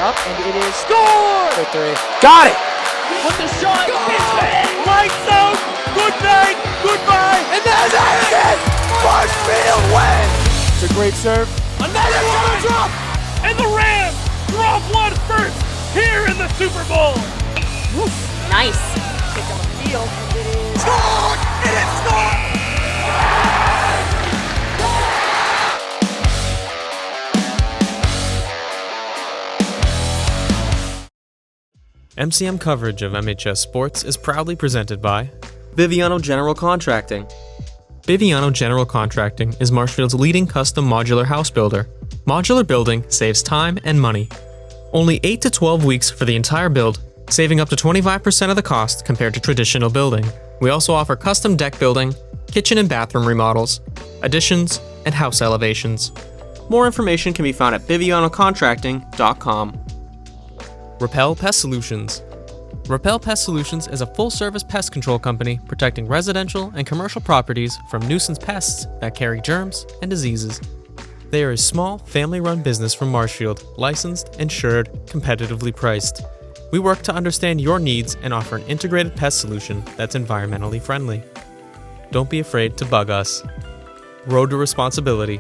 up, and it is scored! For three. Got it! With the shot, it's in! Lights out! Good night! Goodbye! And that's it! Marshfield wins! It's a great serve. Another one! Drop! And the Rams drop one first here in the Super Bowl! Woof. Nice. Kick on the field, and it is Scored! It is scored! MCM coverage of MHS Sports is proudly presented by Biviano General Contracting. Biviano General Contracting is Marshfield's leading custom modular house builder. Modular building saves time and money. Only 8 to 12 weeks for the entire build, saving up to 25% of the cost compared to traditional building. We also offer custom deck building, kitchen and bathroom remodels, additions, and house elevations. More information can be found at bivianocontracting.com. Repel Pest Solutions. Repel Pest Solutions is a full-service pest control company protecting residential and commercial properties from nuisance pests that carry germs and diseases. They are a small, family-run business from Marshfield, licensed, insured, competitively priced. We work to understand your needs and offer an integrated pest solution that's environmentally friendly. Don't be afraid to bug us. Road to Responsibility.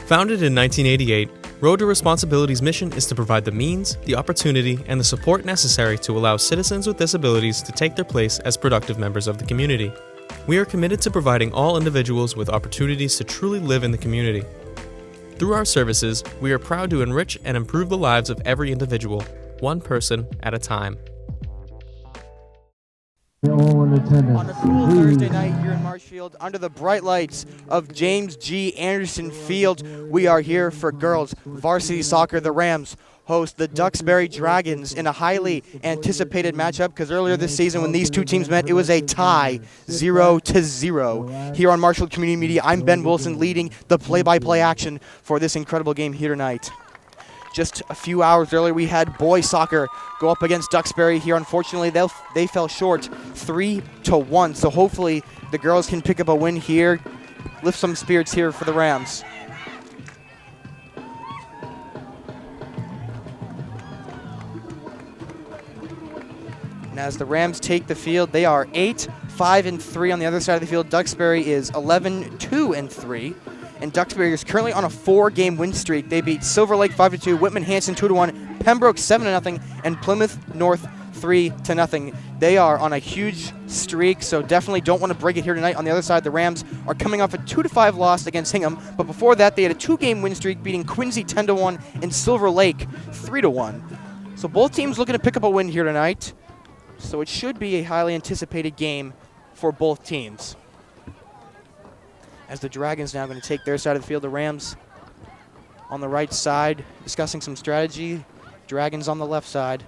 Founded in 1988, Road to Responsibility's mission is to provide the means, the opportunity, and the support necessary to allow citizens with disabilities to take their place as productive members of the community. We are committed to providing all individuals with opportunities to truly live in the community. Through our services, we are proud to enrich and improve the lives of every individual, one person at a time. on a cool Thursday night here in Marshfield under the bright lights of James G. Anderson Field. We are here for girls varsity soccer. The Rams host the Duxbury Dragons in a highly anticipated matchup because earlier this season when these two teams met, it was a tie 0-0. Here on Marshfield Community Media, I'm Ben Wilson leading the play-by-play action for this incredible game here tonight. Just a few hours earlier, we had boys soccer go up against Duxbury here. Unfortunately, they fell short 3-1. So hopefully the girls can pick up a win here, lift some spirits here for the Rams. And as the Rams take the field, they are 8-5-3 on the other side of the field. Duxbury is 11-2-3. And Duxbury is currently on a 4-game win streak. They beat Silver Lake 5-2, Whitman Hanson 2-1, Pembroke 7-0, and Plymouth North 3-0. They are on a huge streak, so definitely don't want to break it here tonight. On the other side, the Rams are coming off a 2-5 loss against Hingham, but before that, they had a 2-game win streak, beating Quincy 10-1 and Silver Lake 3-1. So both teams looking to pick up a win here tonight. So it should be a highly anticipated game for both teams. As the Dragons now going to take their side of the field, the Rams on the right side discussing some strategy. Dragons on the left side.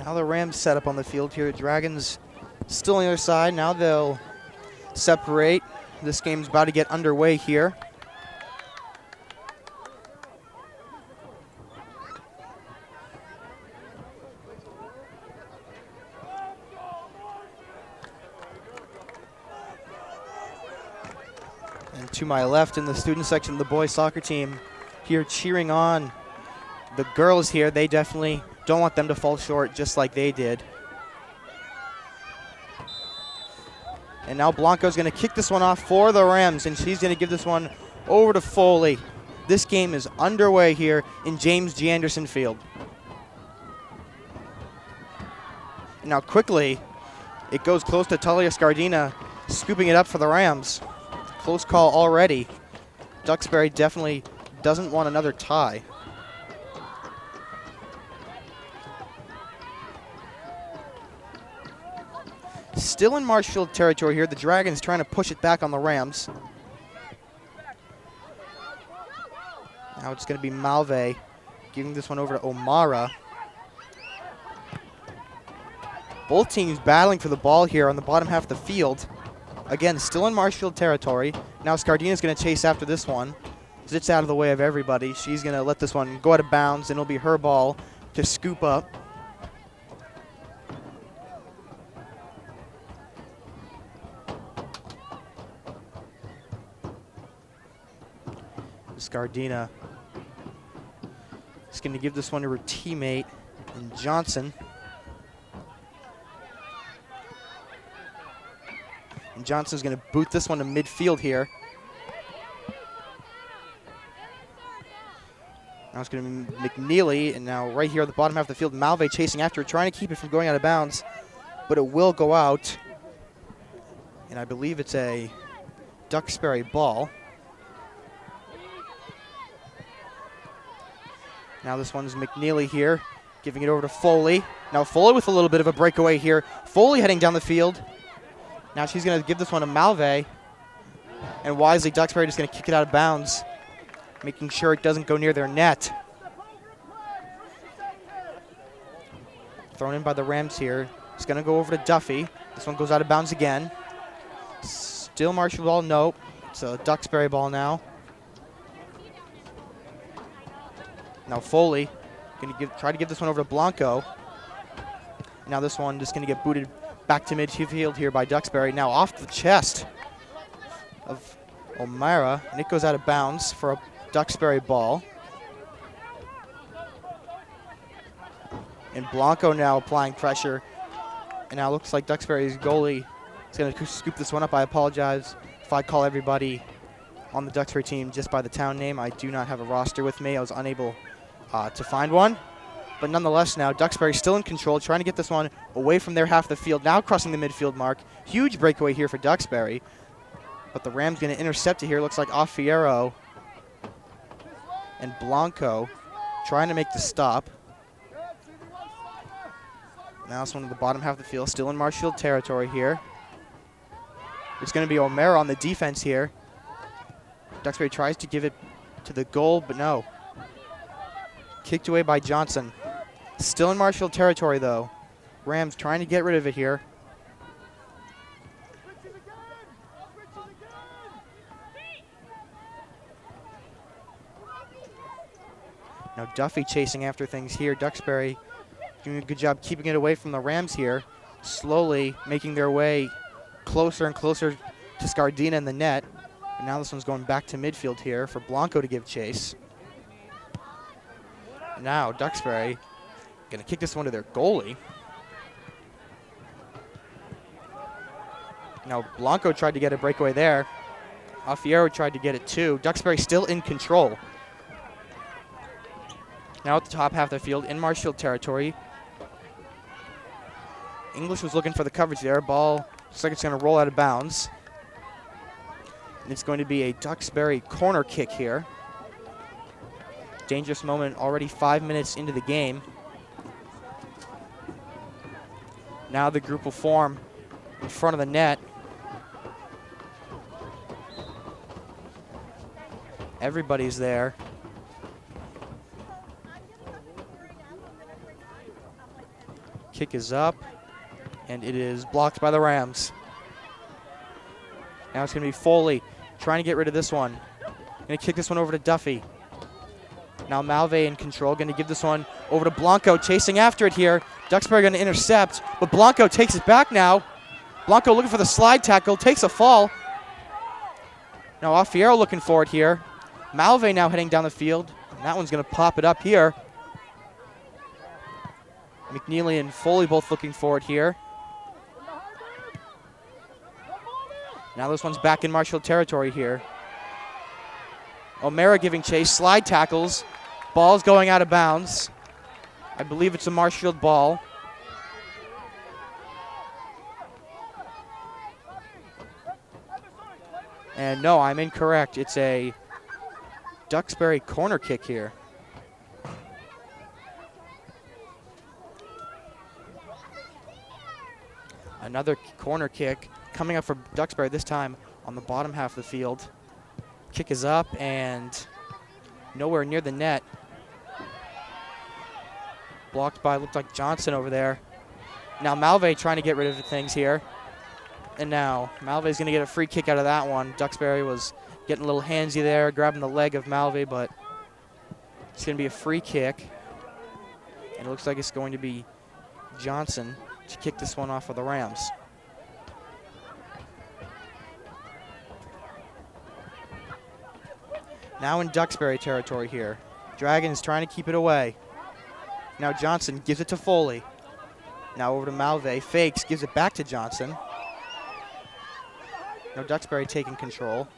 Now the Rams set up on the field here. Dragons still on the other side. Now they'll separate. This game's about to get underway here. And to my left in the student section, the boys soccer team here cheering on the girls here. They definitely don't want them to fall short just like they did. And now Blanco's going to kick this one off for the Rams, and she's going to give this one over to Foley. This game is underway here in James G. Anderson Field. And now quickly, it goes close to Talia Scardina, scooping it up for the Rams. Close call already. Duxbury definitely doesn't want another tie. still in Marshfield territory here. The Dragons trying to push it back on the Rams. Now it's going to be Malve giving this one over to O'Mara. Both teams battling for the ball here on the bottom half of the field. Again, still in Marshfield territory. Now Scardina's going to chase after this one. It's out of the way of everybody. She's going to let this one go out of bounds, and it'll be her ball to scoop up. Scardina is going to give this one to her teammate in Johnson. And Johnson's going to boot this one to midfield here. Now it's going to be McNeely, and now right here at the bottom half of the field, Malve chasing after it, trying to keep it from going out of bounds, but it will go out. And I believe it's a Duxbury ball. Now this one's McNeely here, giving it over to Foley. Now Foley with a little bit of a breakaway here. Foley heading down the field. Now she's going to give this one to Malve. And wisely, Duxbury just going to kick it out of bounds, making sure it doesn't go near their net. Thrown in by the Rams here. It's going to go over to Duffy. This one goes out of bounds again. Still Marshall ball, nope. It's a Duxbury ball now. Now Foley going to try to give this one over to Blanco. Now this one just going to get booted back to midfield here by Duxbury. Now off the chest of O'Mara, and it goes out of bounds for a Duxbury ball. And Blanco now applying pressure. And now it looks like Duxbury's goalie is going to scoop this one up. I apologize if I call everybody on the Duxbury team just by the town name. I do not have a roster with me. I was unable to find one. But nonetheless now, Duxbury still in control, trying to get this one away from their half of the field. Now crossing the midfield mark. Huge breakaway here for Duxbury. But the Rams going to intercept it here. Looks like Offiero and Blanco trying to make the stop. Now this one at the bottom half of the field, still in Marshfield territory here. It's going to be O'Mara on the defense here. Duxbury tries to give it to the goal, but no. Kicked away by Johnson. Still in Marshfield territory, though. Rams trying to get rid of it here. Now Duffy chasing after things here. Duxbury doing a good job keeping it away from the Rams here. Slowly making their way closer and closer to Scardina in the net. And now this one's going back to midfield here for Blanco to give chase. Now Duxbury going to kick this one to their goalie. Now Blanco tried to get a breakaway there. Alfiero tried to get it too. Duxbury still in control. Now at the top half of the field in Marshfield territory. English was looking for the coverage there. Ball looks like it's going to roll out of bounds. And it's going to be a Duxbury corner kick here. Dangerous moment already 5 minutes into the game. Now the group will form in front of the net. Everybody's there. Kick is up, and it is blocked by the Rams. Now it's going to be Foley trying to get rid of this one. Going to kick this one over to Duffy. Now Malve in control, going to give this one over to Blanco, chasing after it here. Duxbury going to intercept, but Blanco takes it back now. Blanco looking for the slide tackle, takes a fall. Now Alfiero looking for it here. Malve now heading down the field, and that one's going to pop it up here. McNeely and Foley both looking for it here. Now this one's back in Marshfield territory here. O'Mara giving chase, slide tackles. Ball's going out of bounds. I believe it's a Marshfield ball. And no, I'm incorrect. It's a Duxbury corner kick here. Another corner kick coming up for Duxbury, this time on the bottom half of the field. Kick is up and nowhere near the net. Blocked by, looked like Johnson over there. Now Malve trying to get rid of things here. And now Malve's going to get a free kick out of that one. Duxbury was getting a little handsy there, grabbing the leg of Malve, but it's going to be a free kick. And it looks like it's going to be Johnson to kick this one off for the Rams. Now in Duxbury territory here. Dragons trying to keep it away. Now Johnson gives it to Foley. Now over to Malve, fakes, gives it back to Johnson. Now Duxbury taking control.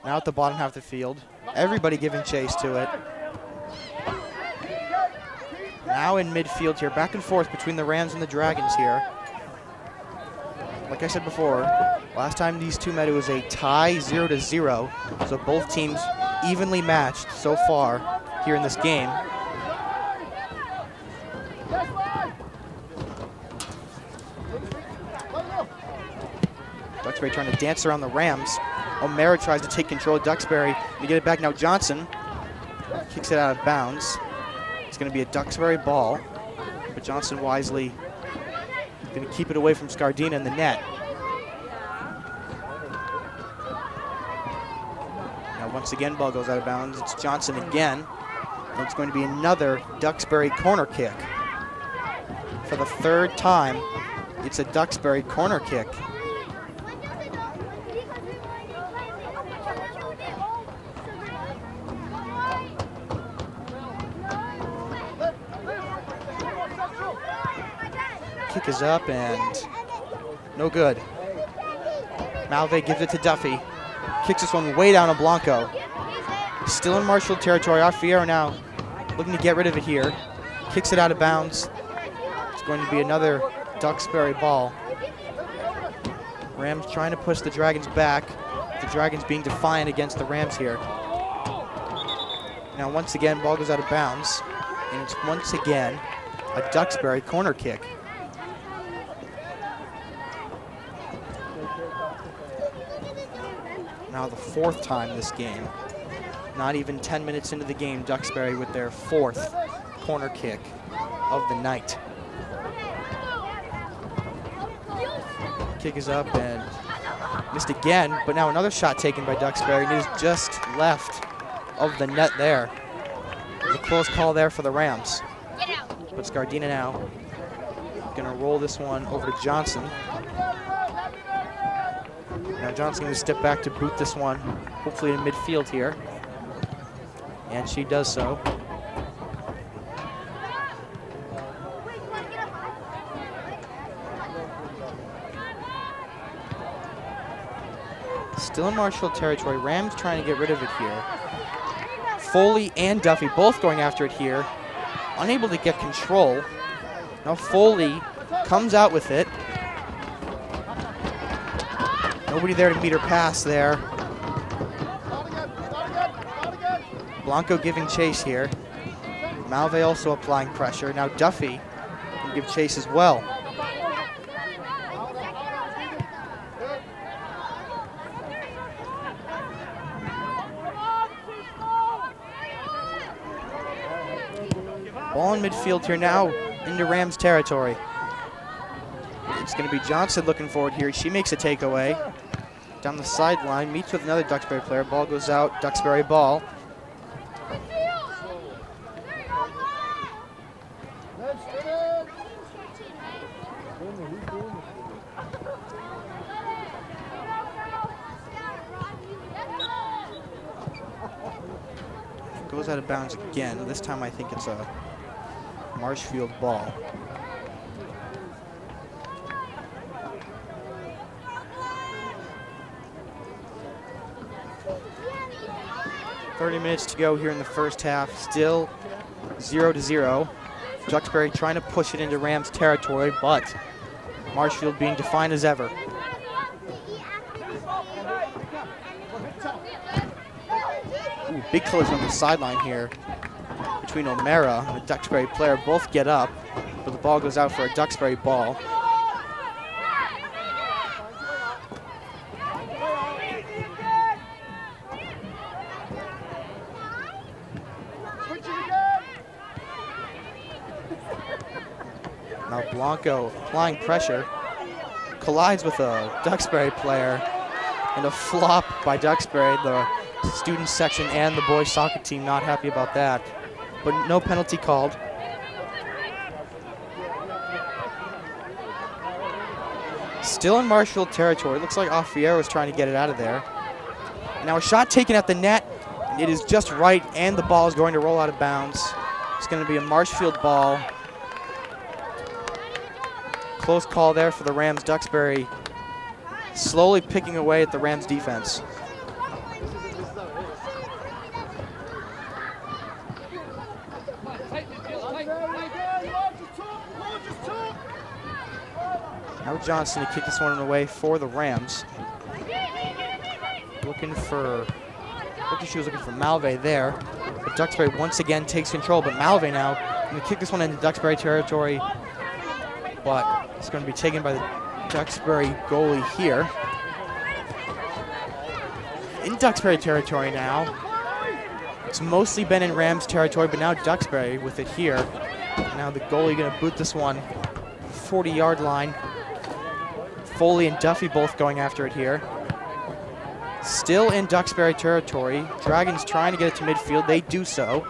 Now at the bottom half of the field. Everybody giving chase to it. Now in midfield here, back and forth between the Rams and the Dragons here. Like I said before, last time these two met, it was a tie 0-0. So both teams evenly matched so far here in this game. Duxbury trying to dance around the Rams. O'Mara tries to take control of Duxbury to get it back. Now Johnson kicks it out of bounds. It's going to be a Duxbury ball, but Johnson wisely going to keep it away from Scardina in the net. Now once again, ball goes out of bounds. It's Johnson again. And it's going to be another Duxbury corner kick. For the third time, it's a Duxbury corner kick. Kick is up and no good. Malve gives it to Duffy. Kicks this one way down to Blanco. Still in Marshall territory. Fierro now looking to get rid of it here. Kicks it out of bounds. It's going to be another Duxbury ball. Rams trying to push the Dragons back. The Dragons being defiant against the Rams here. Now once again, ball goes out of bounds. And it's once again a Duxbury corner kick. Now the fourth time this game. Not even 10 minutes into the game, Duxbury with their fourth corner kick of the night. Kick is up and missed again, but now another shot taken by Duxbury. And it is just left of the net there. A close call there for the Rams. But Scardina now gonna roll this one over to Johnson. Now Johnson going to step back to boot this one, hopefully in midfield here. And she does so. Still in Marshall territory. Rams trying to get rid of it here. Foley and Duffy both going after it here. Unable to get control. Now Foley comes out with it. Nobody there to meet her pass there. Blanco giving chase here. Malve also applying pressure. Now Duffy can give chase as well. Ball in midfield here now into Rams territory. It's going to be Johnson looking forward here. She makes a takeaway. Down the sideline, meets with another Duxbury player. Ball goes out, Duxbury ball. Goes out of bounds again. This time I think it's a Marshfield ball. .30 minutes to go here in the first half. Still 0-0. Duxbury trying to push it into Rams territory, but Marshfield being defiant as ever. Ooh, big collision on the sideline here between O'Mara and the Duxbury player. Both get up. but the ball goes out for a Duxbury ball. Now Blanco applying pressure, collides with a Duxbury player, and a flop by Duxbury. The student section and the boys soccer team not happy about that, but no penalty called. Still in Marshfield territory. Looks like Offiero is trying to get it out of there. Now a shot taken at the net. It is just right, and the ball is going to roll out of bounds. It's going to be a Marshfield ball. Close call there for the Rams. Duxbury slowly picking away at the Rams defense. Now Johnson to kick this one away for the Rams. She was looking for Malve there. But Duxbury once again takes control, but Malve now going to kick this one into Duxbury territory. But it's going to be taken by the Duxbury goalie here. In Duxbury territory now. It's mostly been in Rams territory, but now Duxbury with it here. Now the goalie going to boot this one 40-yard line. Foley and Duffy both going after it here. Still in Duxbury territory. Dragons trying to get it to midfield. They do so.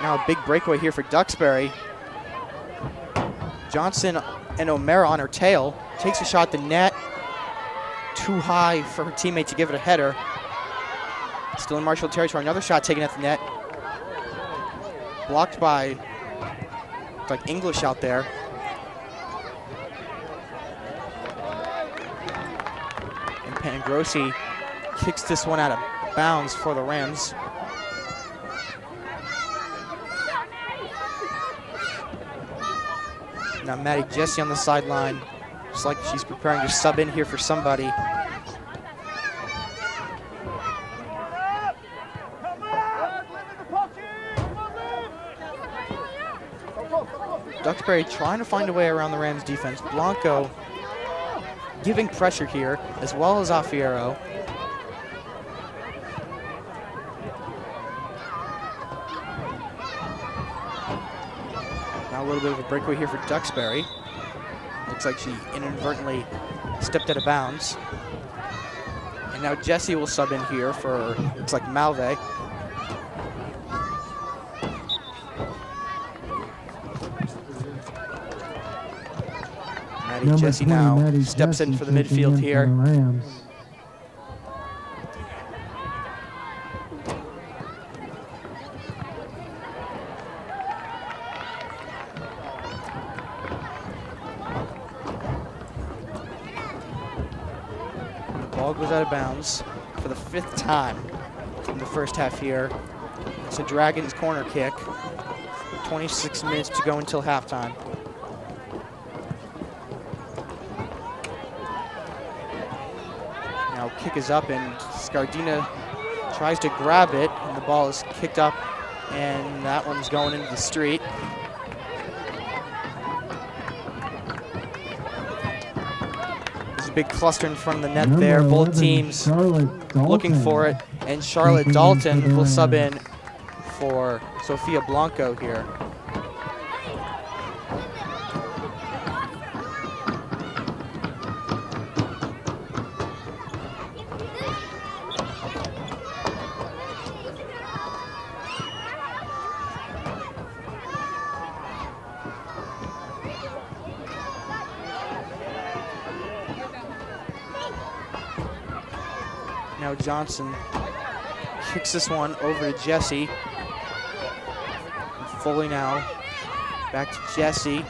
Now a big breakaway here for Duxbury. Johnson and O'Mara on her tail. Takes a shot at the net. Too high for her teammate to give it a header. Still in Marshall territory. Another shot taken at the net. Blocked by like English out there. And Pangrossi kicks this one out of bounds for the Rams. Now Maddie Jesse on the sideline. Looks like she's preparing to sub in here for somebody. Duxbury trying to find a way around the Rams defense. Blanco giving pressure here, as well as Offiero. Now a little bit of a breakaway here for Duxbury. Looks like she inadvertently stepped out of bounds. And now Jesse will sub in here for, looks like Malve. Jesse now steps in for the midfield here. The ball goes out of bounds for the 5th time in the first half here. It's a Dragons corner kick. 26 minutes to go until halftime. Kick is up and Scardina tries to grab it, and the ball is kicked up, and that one's going into the street. There's a big cluster in front of the net there. Both teams looking for it, and Charlotte Dalton will sub in for Sofia Blanco here. Now Johnson kicks this one over to Jesse. Foley now back to Jesse.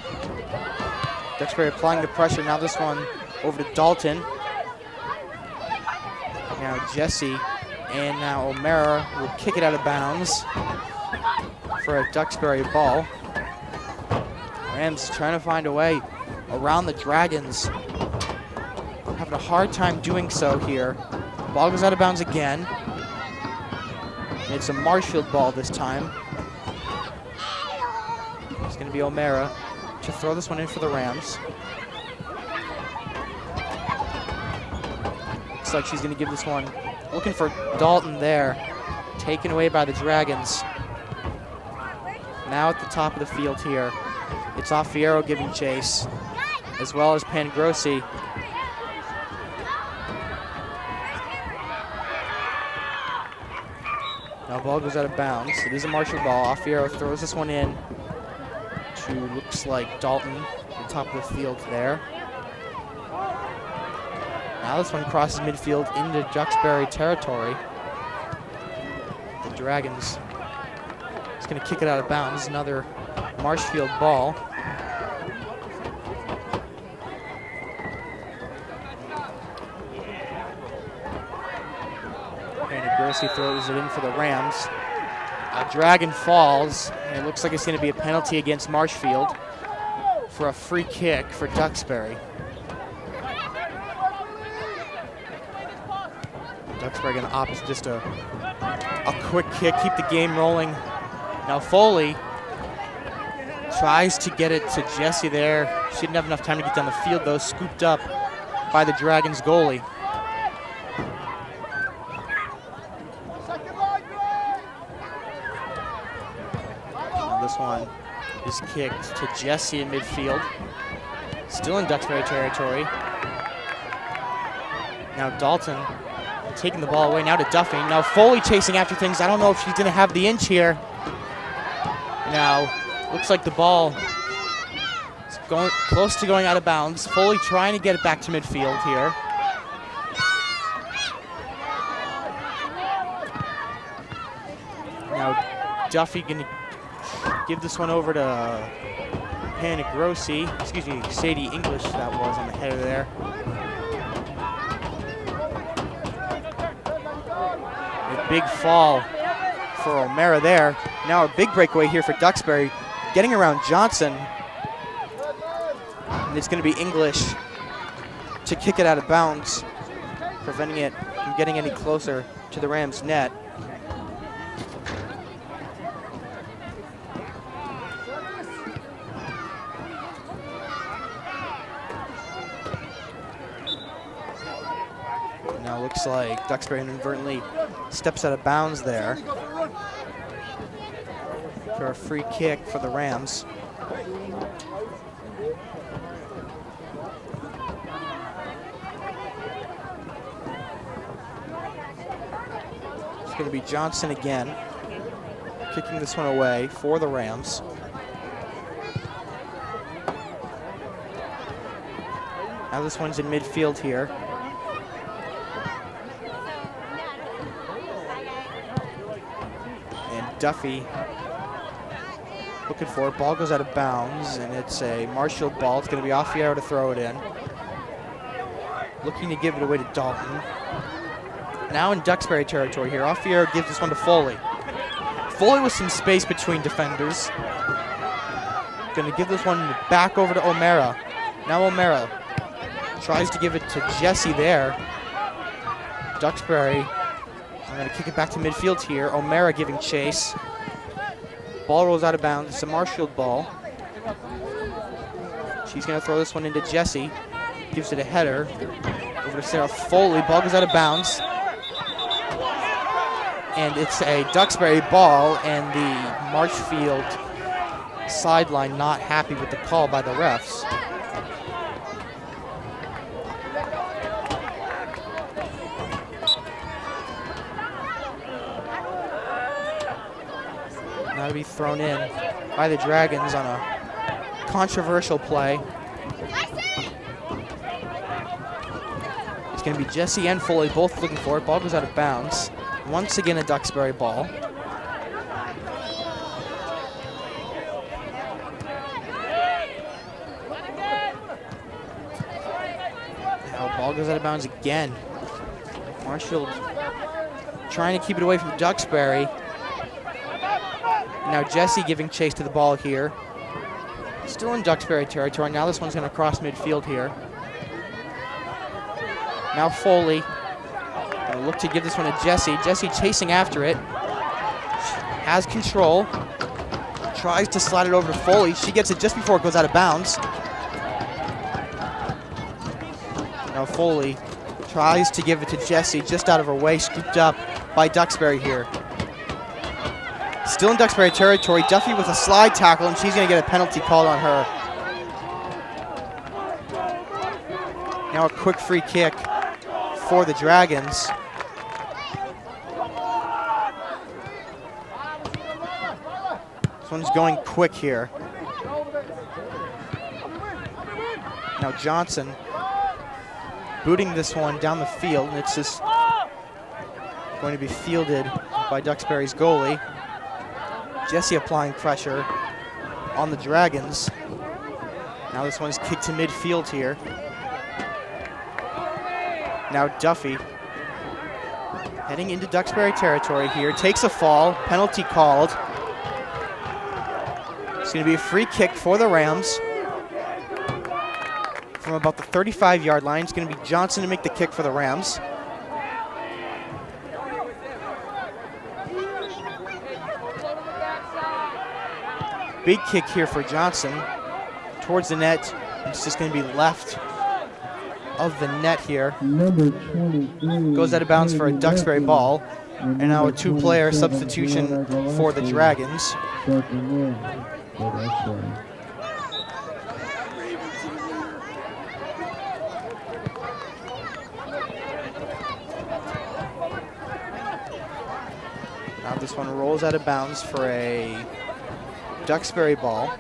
Duxbury applying the pressure. Now this one over to Dalton. Now Jesse and now O'Mara will kick it out of bounds for a Duxbury ball. Rams trying to find a way around the Dragons. Having a hard time doing so here. Ball goes out of bounds again. It's a Marshfield ball this time. It's going to be O'Mara to throw this one in for the Rams. Looks like she's going to give this one, looking for Dalton there. Taken away by the Dragons. Now at the top of the field here, it's Offiero giving chase, as well as Pangrossi. Now ball goes out of bounds. It is a Marshall ball. Offiero throws this one in to, looks like, Dalton at the top of the field there. Now this one crosses midfield into Duxbury territory. The Dragons is going to kick it out of bounds. Another Marshfield ball. Grossi throws it in for the Rams. A Dragon falls, and it looks like it's going to be a penalty against Marshfield for a free kick for Duxbury. Duxbury going to opt just a quick kick, keep the game rolling. Now Foley tries to get it to Jesse there. She didn't have enough time to get down the field, though. Scooped up by the Dragons goalie. This one is kicked to Jesse in midfield. Still in Duxbury territory. Now Dalton taking the ball away, now to Duffy. Now Foley chasing after things. I don't know if she's gonna have the inch here. Now, looks like the ball is going close to going out of bounds. Foley trying to get it back to midfield here. Now Duffy gonna give this one over to Pangrossi. Excuse me, Sadie English that was on the header there. A big fall for O'Mara there. Now a big breakaway here for Duxbury, getting around Johnson. And it's going to be English to kick it out of bounds, preventing it from getting any closer to the Rams' net. Now looks like Duxbury inadvertently steps out of bounds there for a free kick for the Rams. It's going to be Johnson again, kicking this one away for the Rams. Now this one's in midfield here. Duffy looking for it. Ball goes out of bounds, and it's a Marshall ball. It's going to be Offiero to throw it in. Looking to give it away to Dalton. Now in Duxbury territory here. Offiero gives this one to Foley. Foley with some space between defenders. Going to give this one back over to O'Mara. Now O'Mara tries to give it to Jesse there. Duxbury. I'm going to kick it back to midfield here. O'Mara giving chase. Ball rolls out of bounds. It's a Marshfield ball. She's going to throw this one into Jesse. Gives it a header. Over to Sarah Foley. Ball goes out of bounds. And it's a Duxbury ball, and the Marshfield sideline not happy with the call by the refs. Now to be thrown in by the Dragons on a controversial play. It's going to be Jesse and Foley both looking for it. Ball goes out of bounds. Once again, a Duxbury ball. Now ball goes out of bounds again. Marshall trying to keep it away from Duxbury. Now Jesse giving chase to the ball here. Still in Duxbury territory. Now this one's going to cross midfield here. Now Foley. Look to give this one to Jesse. Jesse chasing after it. has control. Tries to slide it over to Foley. She gets it just before it goes out of bounds. Now Foley tries to give it to Jessie, just out of her way, scooped up by Duxbury here. Still in Duxbury territory, Duffy with a slide tackle, and she's going to get a penalty called on her. Now a quick free kick for the Dragons. This one's going quick here. Now Johnson booting this one down the field, and it's just going to be fielded by Duxbury's goalie. Jessie applying pressure on the Dragons. Now this one's kicked to midfield here. Now Duffy heading into Duxbury territory here, takes a fall, penalty called. It's going to be a free kick for the Rams from about the 35-yard line. It's going to be Johnson to make the kick for the Rams. Big kick here for Johnson towards the net. It's just going to be left of the net here. Number 23 goes out of bounds for a Duxbury ball. And now a two-player substitution for the Dragons. Now this one rolls out of bounds for a Duxbury ball.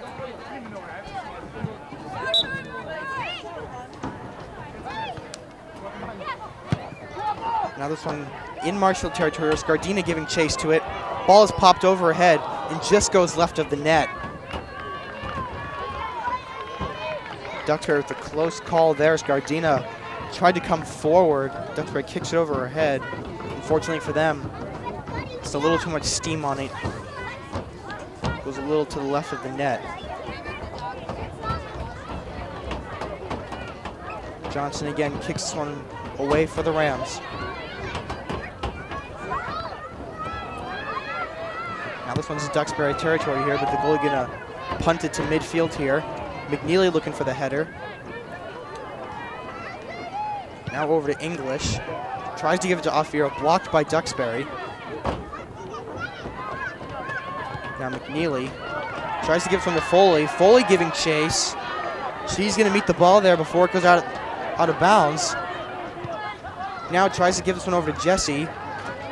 Now this one in Marshall territory. Scardina giving chase to it. Ball is popped over her head and just goes left of the net. Duxbury with a close call there. Scardina tried to come forward. Duxbury kicks it over her head. Unfortunately for them, it's a little too much steam on it. Goes a little to the left of the net. Johnson again kicks this one away for the Rams. Now this one's Duxbury territory here, but the goalie gonna punt it to midfield here. McNeely looking for the header. Now over to English. Tries to give it to Offiero, blocked by Duxbury. Now McNeely tries to give it from to Foley. Foley giving chase. She's gonna meet the ball there before it goes out of bounds. Now tries to give this one over to Jessie.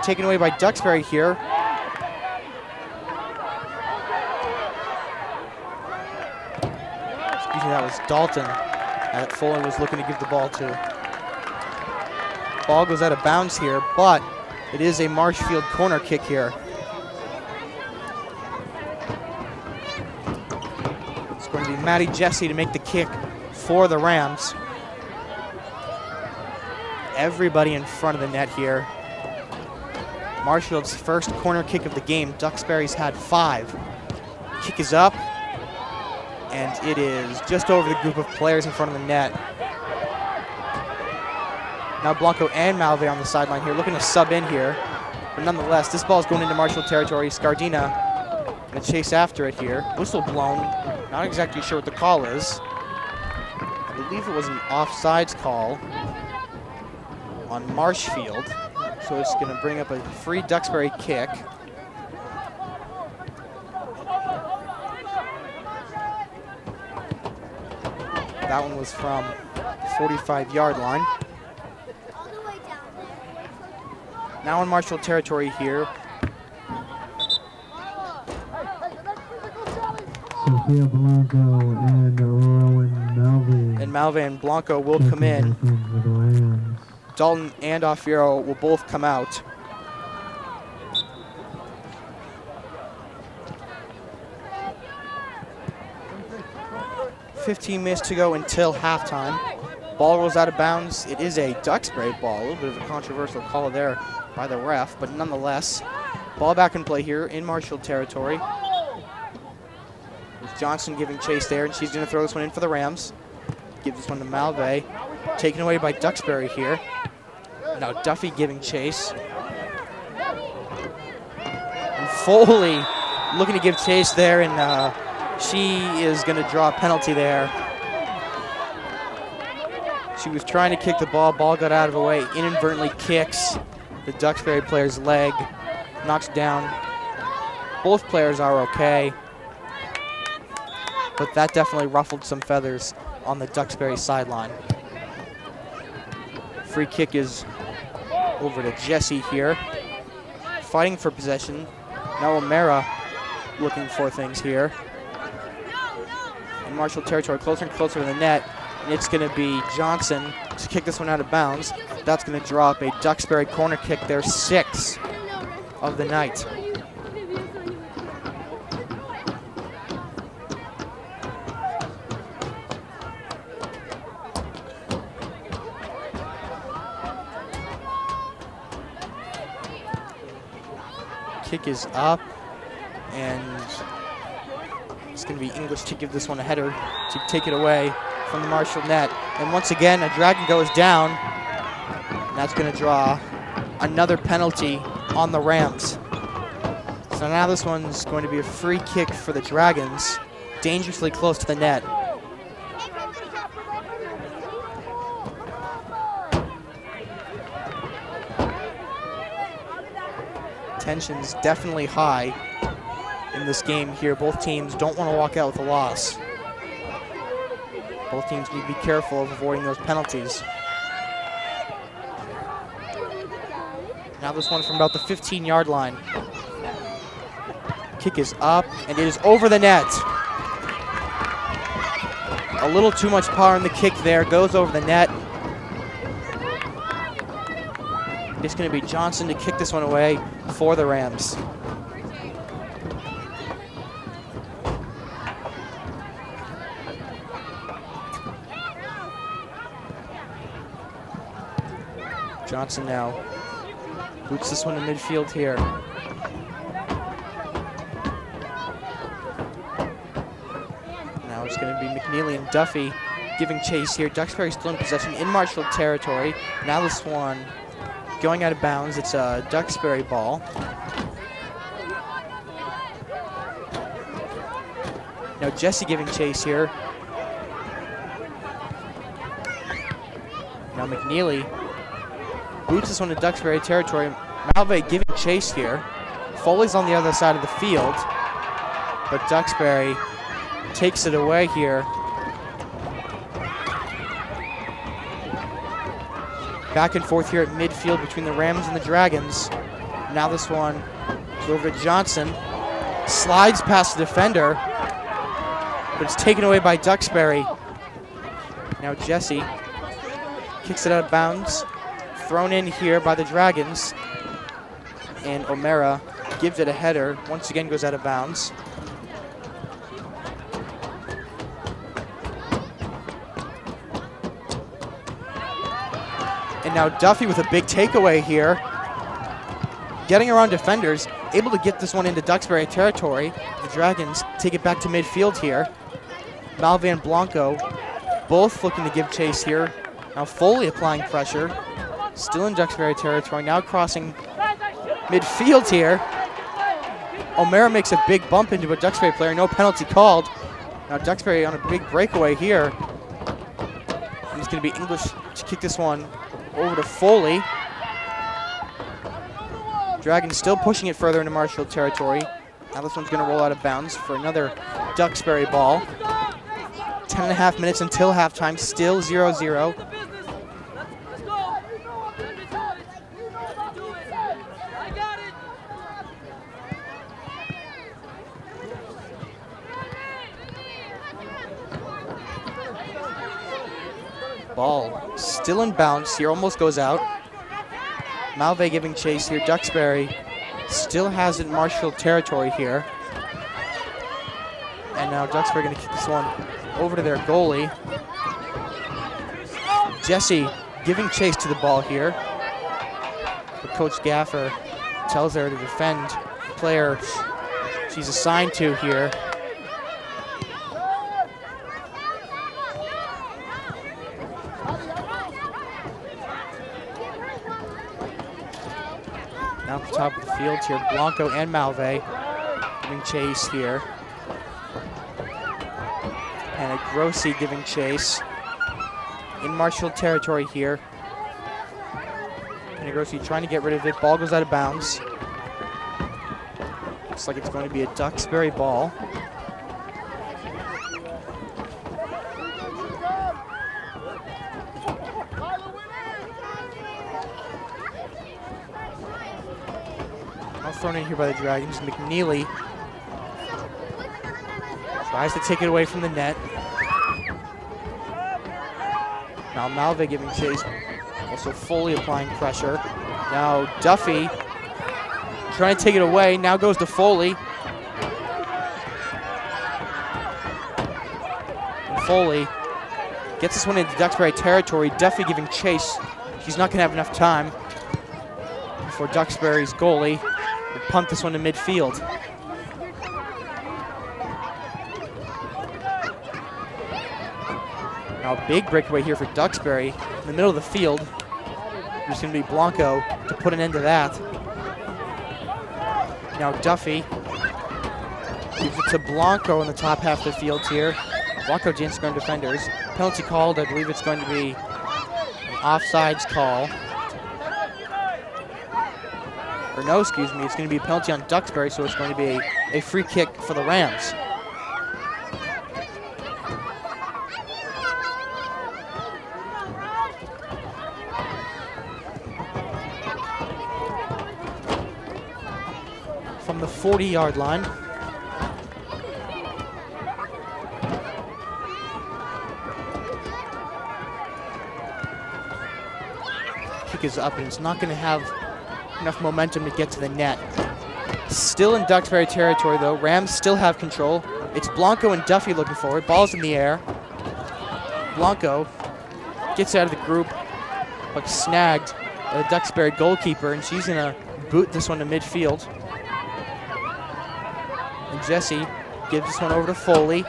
Taken away by Duxbury here. Excuse me, that was Dalton that Foley was looking to give the ball to. Ball goes out of bounds here, but it is a Marshfield corner kick here. It's going to be Maddie Jessie to make the kick for the Rams. Everybody in front of the net here. Marshfield's first corner kick of the game. Duxbury's had 5. Kick is up, and it is just over the group of players in front of the net. Now Blanco and Malve on the sideline here, looking to sub in here. But nonetheless, this ball is going into Marshall territory. Scardina going to chase after it here. Whistle blown. Not exactly sure what the call is. I believe it was an offsides call on Marshfield. So it's going to bring up a free Duxbury kick. That one was from the 45-yard line. Now in Marshall territory here. Sophia Blanco and Rowan Malve. And Malve and Blanco will come in. Dalton and Offiero will both come out. $15 minutes to go until halftime. Ball rolls out of bounds. It is a Duxbury ball. A little bit of a controversial call there by the ref, but nonetheless, ball back in play here in Marshall territory. With Johnson giving chase there, and she's going to throw this one in for the Rams. Give this one to Malve. Taken away by Duxbury here. Now Duffy giving chase. And Foley looking to give chase there, and she is going to draw a penalty there. She was trying to kick the ball. Ball got out of her way. Inadvertently kicks the Duxbury player's leg. Knocks down. Both players are okay. But that definitely ruffled some feathers on the Duxbury sideline. Free kick is over to Jesse here. Fighting for possession. Now O'Mara looking for things here. In Marshall territory, closer and closer to the net. And it's going to be Johnson to kick this one out of bounds. That's going to drop a Duxbury corner kick, their 6th of the night. Kick is up, and it's going to be English to give this one a header to take it away from the Marshall net. And once again, a Dragon goes down, and that's going to draw another penalty on the Rams. So now this one's going to be a free kick for the Dragons, dangerously close to the net. Tension's definitely high in this game here. Both teams don't want to walk out with a loss. Both teams need to be careful of avoiding those penalties. Now this one from about the 15-yard line. Kick is up, and it is over the net. A little too much power in the kick there. Goes over the net. It's going to be Johnson to kick this one away for the Rams. Johnson now boots this one to midfield here. Now it's going to be McNeely and Duffy giving chase here. Duxbury still in possession in Marshall territory. Now this one going out of bounds. It's a Duxbury ball. Now Jesse giving chase here. Now McNeely boots this one to Duxbury territory. Malve giving chase here. Foley's on the other side of the field, but Duxbury takes it away here. Back and forth here at midfield between the Rams and the Dragons. Now this one is over to Johnson. Slides past the defender, but it's taken away by Duxbury. Now Jesse kicks it out of bounds. Thrown in here by the Dragons. And O'Mara gives it a header. Once again goes out of bounds. And now Duffy with a big takeaway here. Getting around defenders, able to get this one into Duxbury territory. The Dragons take it back to midfield here. Malve and Blanco both looking to give chase here. Now Foley applying pressure. Still in Duxbury territory, now crossing midfield here. O'Mara makes a big bump into a Duxbury player, no penalty called. Now Duxbury on a big breakaway here. And it's going to be English to kick this one over to Foley. Dragons still pushing it further into Marshall territory. Now this one's going to roll out of bounds for another Duxbury ball. 10.5 minutes until halftime, still 0-0. Ball still in bounds here, almost goes out. Malve giving chase here. Duxbury still has it in Marshall territory here. And now Duxbury going to kick this one over to their goalie. Jesse giving chase to the ball here. But Coach Gaffer tells her to defend the player she's assigned to here. Now at the top of the field here, Blanco and Malve. giving chase here. And Grossi giving chase. In Marshall territory here. And Grossi trying to get rid of it. Ball goes out of bounds. Looks like it's going to be a Duxbury ball. Now thrown in here by the Dragons. McNeely tries to take it away from the net. Now Malve giving chase. Also Foley applying pressure. Now Duffy trying to take it away. Now goes to Foley. And Foley gets this one into Duxbury territory. Duffy giving chase. He's not going to have enough time before Duxbury's goalie will punt this one to midfield. Now a big breakaway here for Duxbury in the middle of the field. There's going to be Blanco to put an end to that. Now Duffy gives it to Blanco in the top half of the field here. Blanco against their own defenders. Penalty called. I believe it's going to be an offsides call. Or no, excuse me, it's going to be a penalty on Duxbury, so it's going to be a free kick for the Rams. From the 40-yard line. Kick is up, and it's not going to have enough momentum to get to the net. Still in Duxbury territory, though. Rams still have control. It's Blanco and Duffy looking forward. Ball's in the air. Blanco gets out of the group, but snagged by the Duxbury goalkeeper, and she's going to boot this one to midfield. And Jesse gives this one over to Foley.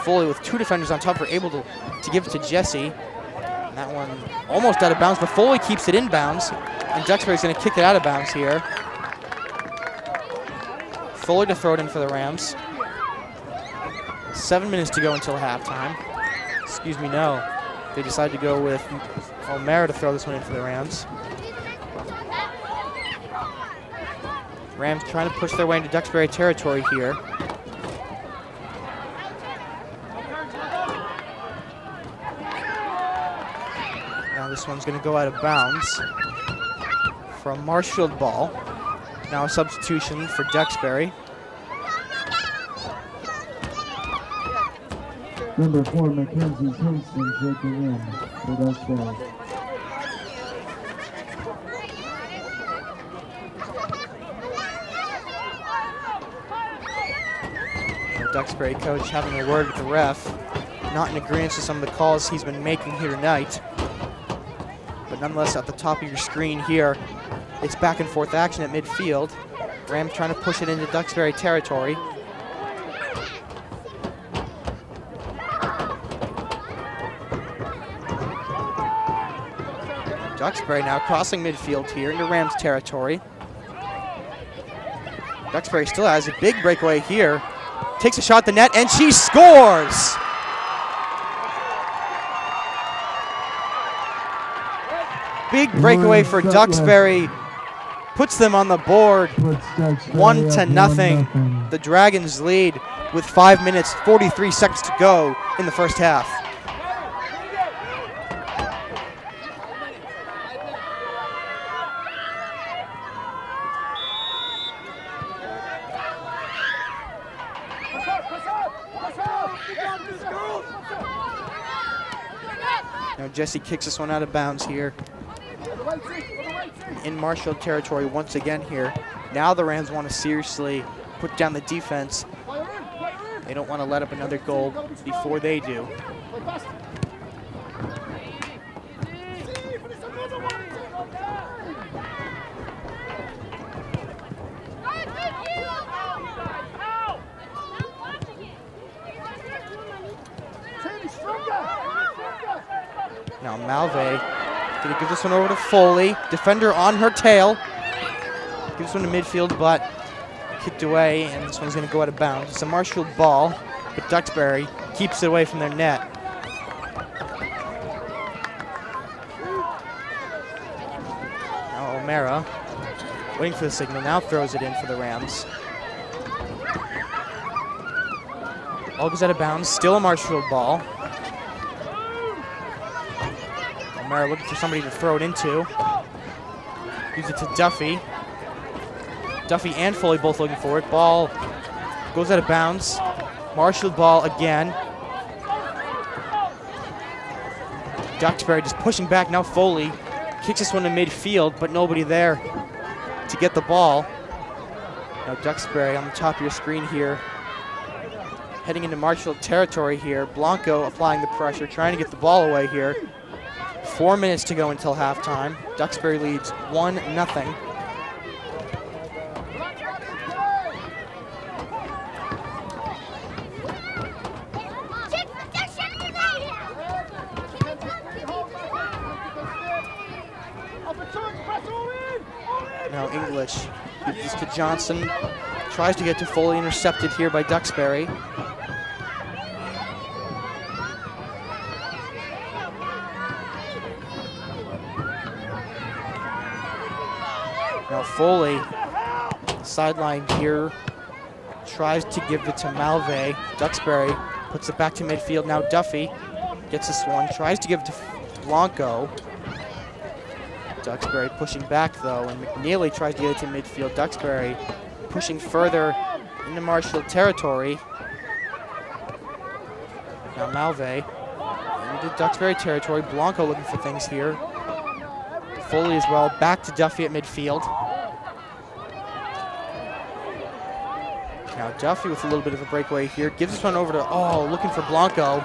Foley with two defenders on top are able to give it to Jesse. And that one almost out of bounds, but Foley keeps it in bounds. And Duxbury's going to kick it out of bounds here. Foley to throw it in for the Rams. 7 minutes to go until halftime. Excuse me, no. They decide to go with O'Mara to throw this one in for the Rams. Rams trying to push their way into Duxbury territory here. Now this one's going to go out of bounds for a Marshfield ball. Now a substitution for Duxbury. Number 4, Mackenzie Kingston checking in for Duxbury. Duxbury coach having a word with the ref, not in agreement with some of the calls he's been making here tonight. But nonetheless, at the top of your screen here, it's back and forth action at midfield. Rams trying to push it into Duxbury territory. Duxbury now crossing midfield here into Rams territory. Duxbury still has a big breakaway here. Takes a shot at the net, and she scores! Big breakaway for Duxbury. Puts them on the board, 1-0. The Dragons lead with 5 minutes, 43 seconds to go in the first half. Now Jesse kicks this one out of bounds here. In Marshall territory once again here. Now the Rams want to seriously put down the defense. They don't want to let up another goal before they do. Now Malve going to give this one over to Foley. Defender on her tail. Gives one to midfield, but kicked away, and this one's going to go out of bounds. It's a Marshfield ball, but Duxbury keeps it away from their net. Now O'Mara, waiting for the signal, now throws it in for the Rams. Ball goes out of bounds, still a Marshfield ball. O'Mara looking for somebody to throw it into. Gives it to Duffy. Duffy and Foley both looking for it. Ball goes out of bounds. Marshfield ball again. Duxbury just pushing back. Now Foley kicks this one to midfield, but nobody there to get the ball. Now Duxbury on the top of your screen here, heading into Marshfield territory here. Blanco applying the pressure, trying to get the ball away here. 4 minutes to go until halftime. Duxbury leads 1-0. Now English gives this to Johnson. Tries to get to Foley, intercepted here by Duxbury. Now Foley, sideline here, tries to give it to Malve. Duxbury puts it back to midfield. Now Duffy gets this one, tries to give it to Blanco. Duxbury pushing back though, and McNeely tries to get it to midfield. Duxbury pushing further into Marshfield territory. Now Malve into Duxbury territory. Blanco looking for things here. Foley as well, back to Duffy at midfield. Now Duffy with a little bit of a breakaway here. Gives this one over to, looking for Blanco.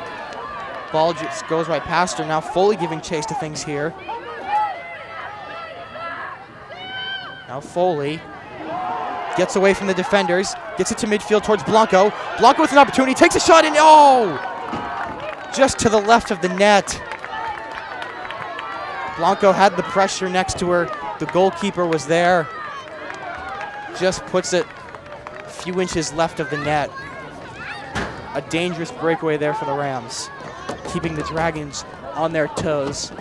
Ball just goes right past her. Now Foley giving chase to things here. Now Foley gets away from the defenders, gets it to midfield towards Blanco. Blanco with an opportunity, takes a shot and just to the left of the net. Blanco had the pressure next to her. The goalkeeper was there. Just puts it a few inches left of the net. A dangerous breakaway there for the Rams, keeping the Dragons on their toes.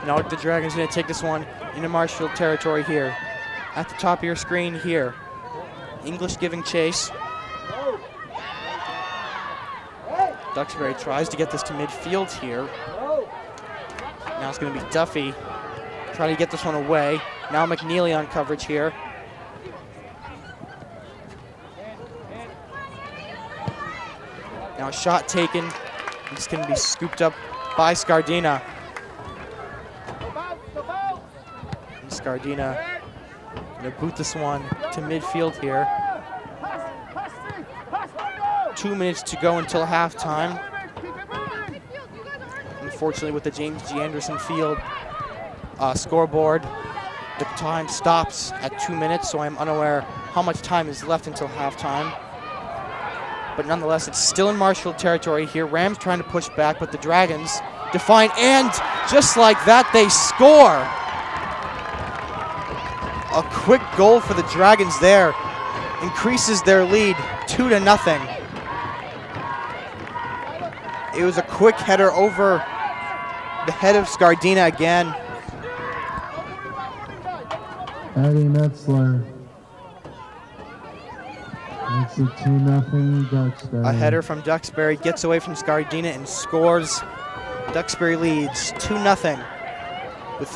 Now the Dragons going to take this one into Marshfield territory here. At the top of your screen here. English giving chase. Duxbury tries to get this to midfield here. Now it's going to be Duffy trying to get this one away. Now McNeely on coverage here. Now a shot taken. It's going to be scooped up by Scardina. And Scardina going to boot this one to midfield here. 2 minutes to go until halftime. Unfortunately, with the James G. Anderson Field scoreboard, the time stops at 2 minutes, so I'm unaware how much time is left until halftime. But nonetheless, it's still in Marshfield territory here. Rams trying to push back, but the Dragons define, and just like that, they score. A quick goal for the Dragons there. Increases their lead 2-0. It was a quick header over the head of Scardina again. Eddie Metzler makes it 2-0 Duxbury. A header from Duxbury gets away from Scardina and scores. Duxbury leads 2-0 with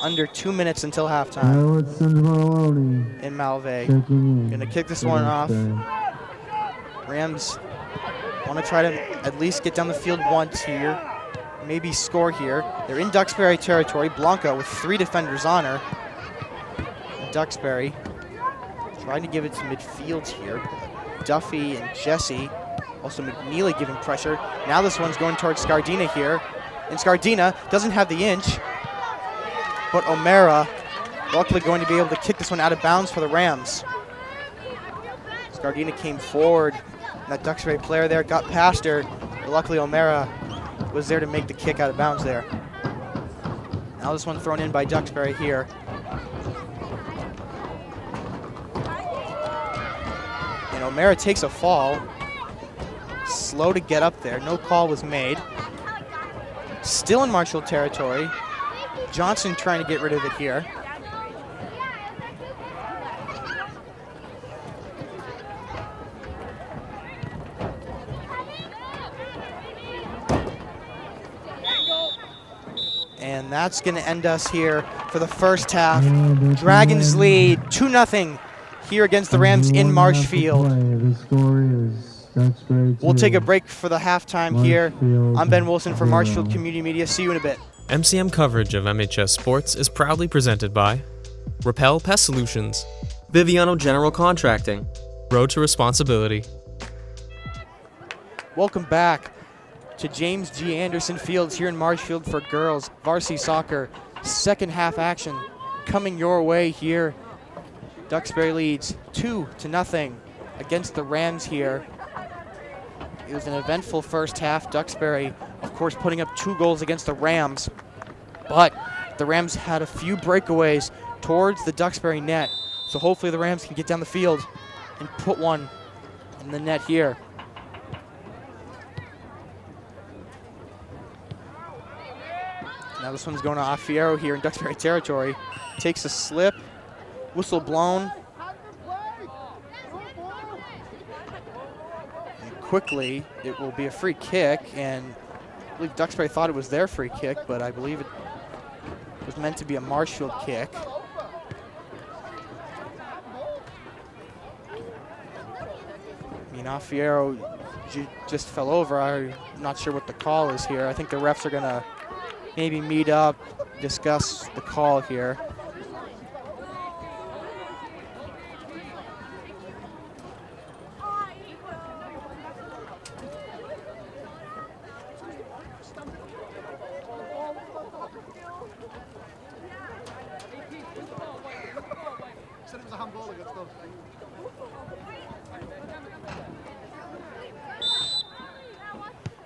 under 2 minutes until halftime. In Malve. Going to kick this one off. Rams want to try to at least get down the field once here. Maybe score here. They're in Duxbury territory. Blanco with 3 defenders on her. Duxbury trying to give it to midfield here. Duffy and Jesse. Also McNeely giving pressure. Now this one's going towards Scardina here. And Scardina doesn't have the inch. But O'Mara luckily going to be able to kick this one out of bounds for the Rams. Scardina came forward, and that Duxbury player there got past her. But luckily, O'Mara was there to make the kick out of bounds there. Now this one thrown in by Duxbury here. And O'Mara takes a fall. Slow to get up there. No call was made. Still in Marshall territory. Johnson trying to get rid of it here. And that's going to end us here for the first half. Dragons lead 2-0 here against the Rams in Marshfield. The score is Duxbury 2. We'll take a break for the halftime here. I'm Ben Wilson from 0. Marshfield Community Media. See you in a bit. MCM coverage of MHS sports is proudly presented by Repel Pest Solutions, Biviano General Contracting. Road to Responsibility. Welcome back to James G. Anderson Fields here in Marshfield for girls varsity soccer. Second half action coming your way here. Duxbury leads 2-0 against the Rams here. It was an eventful first half. Duxbury, of course, putting up 2 goals against the Rams. But the Rams had a few breakaways towards the Duxbury net. So hopefully the Rams can get down the field and put one in the net here. Now this one's going to Afiero here in Duxbury territory. Takes a slip, whistle blown. And quickly, it will be a free kick, and I believe Duxbury thought it was their free kick, but I believe it was meant to be a Marshfield kick. I mean, Afiero just fell over. I'm not sure what the call is here. I think the refs are going to maybe meet up, discuss the call here.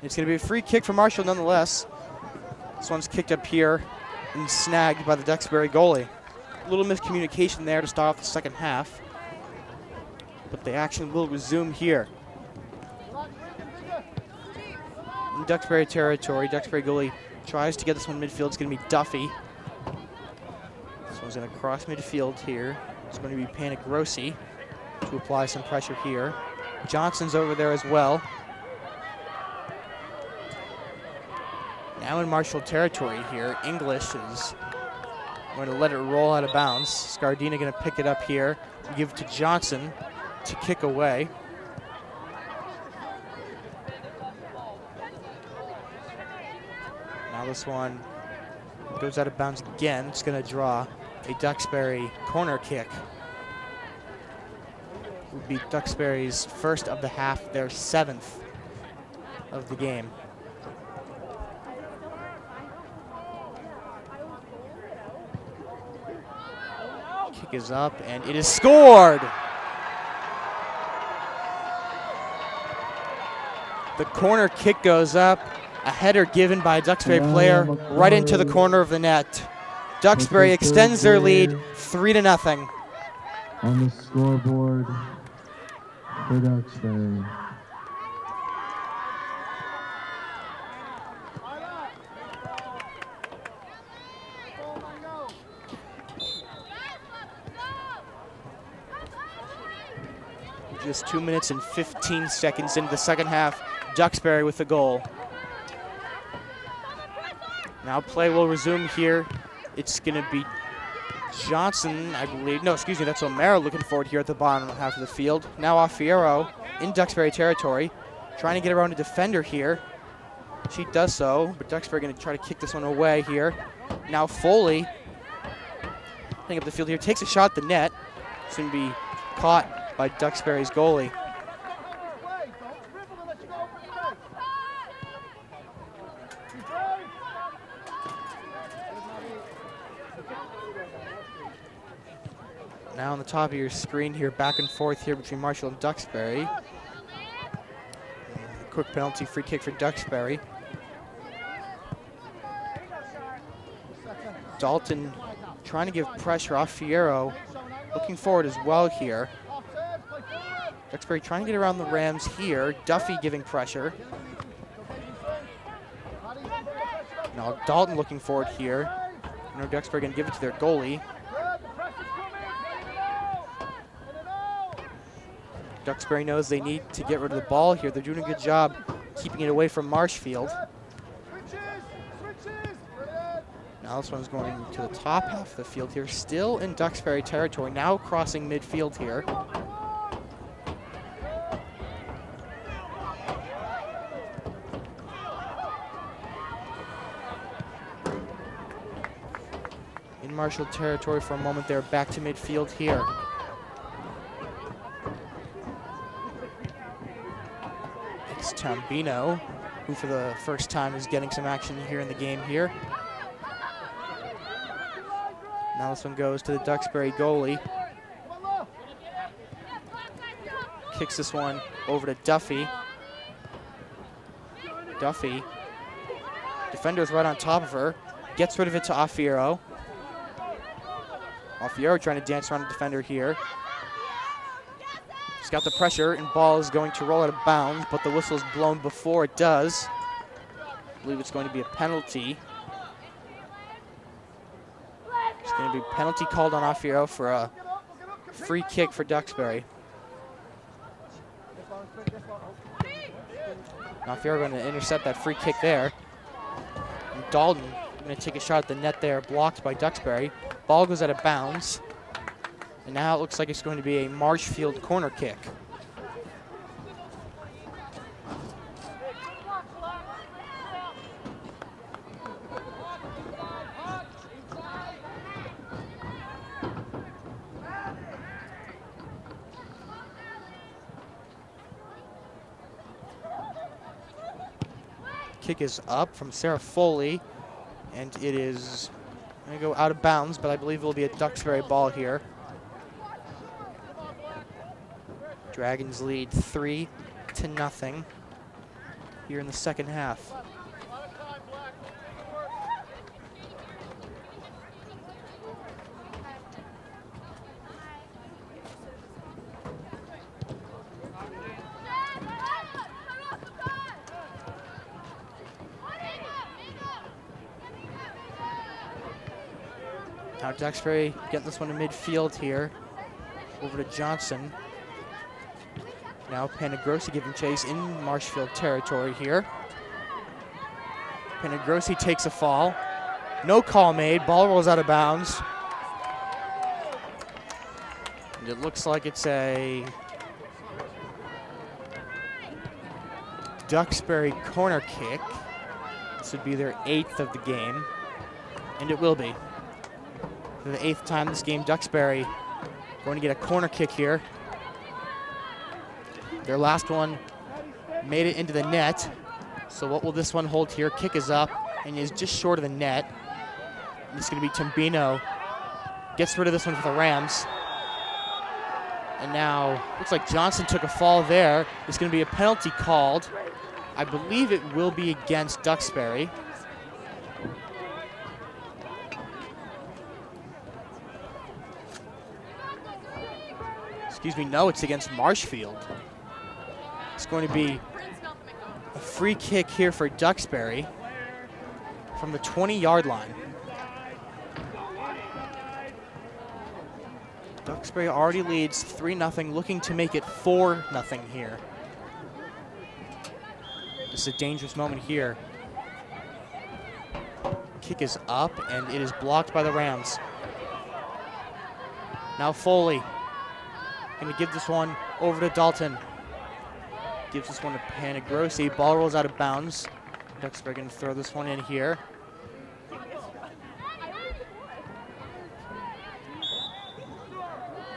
It's going to be a free kick for Marshall nonetheless. This one's kicked up here and snagged by the Duxbury goalie. A little miscommunication there to start off the second half. But the action will resume here. In Duxbury territory, Duxbury goalie tries to get this one midfield. It's going to be Duffy. This one's going to cross midfield here. It's going to be Panagrossi to apply some pressure here. Johnson's over there as well. Now in Marshall territory here, English is going to let it roll out of bounds. Scardina going to pick it up here and give it to Johnson to kick away. Now this one goes out of bounds again. It's going to draw a Duxbury corner kick. It would be Duxbury's first of the half, their 7th of the game. Kick is up, and it is scored! The corner kick goes up. A header given by a Duxbury player right into the corner of the net. Duxbury extends their lead 3-0. On the scoreboard for Duxbury. Just 2 minutes and 15 seconds into the second half. Duxbury with the goal. Now play will resume here. It's going to be Johnson, I believe. No, excuse me, that's O'Mara looking forward here at the bottom half of the field. Now Afiero in Duxbury territory, trying to get around a defender here. She does so, but Duxbury going to try to kick this one away here. Now Foley, putting up the field here, takes a shot at the net. It's going to be caught by Duxbury's goalie. Now on the top of your screen here, back and forth here between Marshall and Duxbury. Quick penalty, free kick for Duxbury. Dalton trying to give pressure off Fierro, looking forward as well here. Duxbury trying to get around the Rams here. Duffy giving pressure. Now Dalton looking forward here. You know, Duxbury going to give it to their goalie. Duxbury knows they need to get rid of the ball here. They're doing a good job keeping it away from Marshfield. Now this one's going to the top half of the field here. Still in Duxbury territory. Now crossing midfield here. In Marshall territory for a moment there. Back to midfield here. It's Tambino, who for the first time is getting some action here in the game here. Now this one goes to the Duxbury goalie. Kicks this one over to Duffy. Duffy. Defender's right on top of her. Gets rid of it to Alfiero. Alfiero trying to dance around the defender here. He's got the pressure, and ball is going to roll out of bounds, but the whistle is blown before it does. I believe it's going to be a penalty. It's going to be a penalty called on Alfiero for a free kick for Duxbury. Alfiero going to intercept that free kick there. And Dalton going to take a shot at the net there, blocked by Duxbury. Ball goes out of bounds. And now it looks like it's going to be a Marshfield corner kick. Kick is up from Sarah Foley, and it is going to go out of bounds, but I believe it will be a Duxbury ball here. Dragons lead 3-0 here in the second half. Now Duxbury getting this one to midfield here. Over to Johnson. Now Panagrossi giving chase in Marshfield territory here. Panagrossi takes a fall. No call made. Ball rolls out of bounds. And it looks like it's a Duxbury corner kick. This would be their 8th of the game. And it will be. For the 8th time this game, Duxbury going to get a corner kick here. Their last one made it into the net. So what will this one hold here? Kick is up and is just short of the net. And it's going to be Tambino. Gets rid of this one for the Rams. And now looks like Johnson took a fall there. There's going to be a penalty called. I believe it will be against Duxbury. Excuse me, no, it's against Marshfield. It's going to be a free kick here for Duxbury from the 20-yard line. Duxbury already leads 3-0, looking to make it 4-0 here. This is a dangerous moment here. Kick is up, and it is blocked by the Rams. Now Foley. Going to give this one over to Dalton. Gives this one to Panagrossi. Ball rolls out of bounds. Duxbury going to throw this one in here.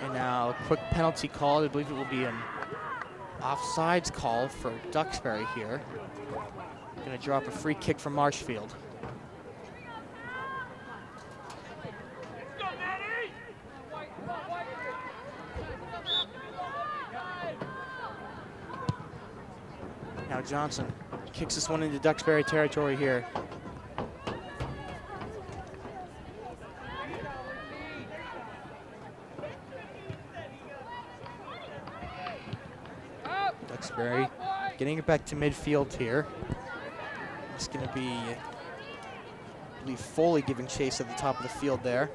And now a quick penalty call. I believe it will be an offsides call for Duxbury here. Going to drop a free kick from Marshfield. Now Johnson kicks this one into Duxbury territory here. Duxbury getting it back to midfield here. It's going to be, I believe, Foley giving chase at the top of the field there.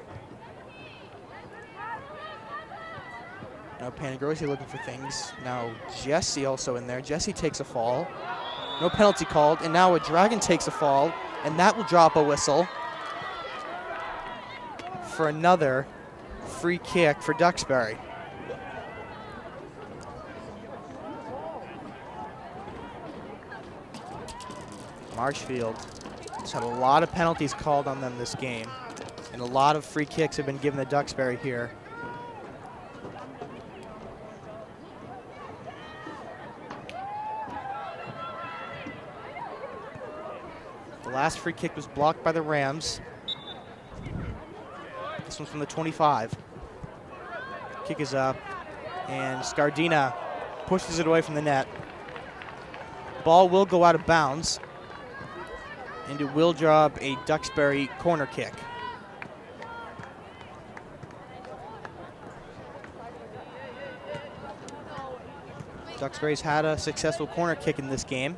Now Panagrosi looking for things. Now Jesse also in there. Jesse takes a fall. No penalty called, and now a Dragon takes a fall, and that will drop a whistle for another free kick for Duxbury. Marshfield has had a lot of penalties called on them this game, and a lot of free kicks have been given to Duxbury here. The last free kick was blocked by the Rams. This one's from the 25. Kick is up, and Scardina pushes it away from the net. Ball will go out of bounds, and it will drop a Duxbury corner kick. Duxbury's had a successful corner kick in this game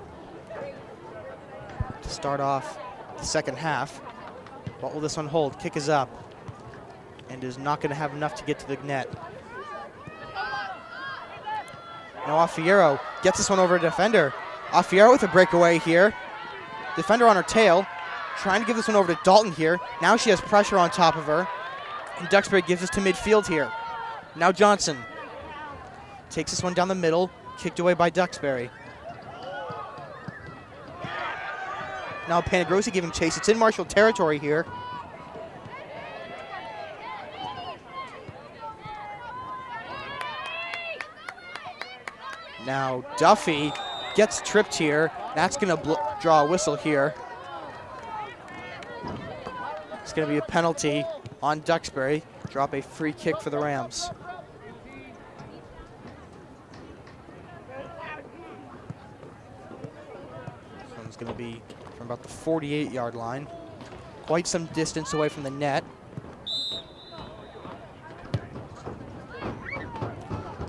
to start off the second half. What will this one hold? Kick is up and is not going to have enough to get to the net. Now Affiero gets this one over to defender. Affiero with a breakaway here. Defender on her tail, trying to give this one over to Dalton here. Now she has pressure on top of her, and Duxbury gives this to midfield here. Now Johnson takes this one down the middle, kicked away by Duxbury. Now Panagrosi giving chase. It's in Marshall territory here. Now Duffy gets tripped here. That's going to draw a whistle here. It's going to be a penalty on Duxbury. Drop a free kick for the Rams. This one's going to be from about the 48-yard line. Quite some distance away from the net.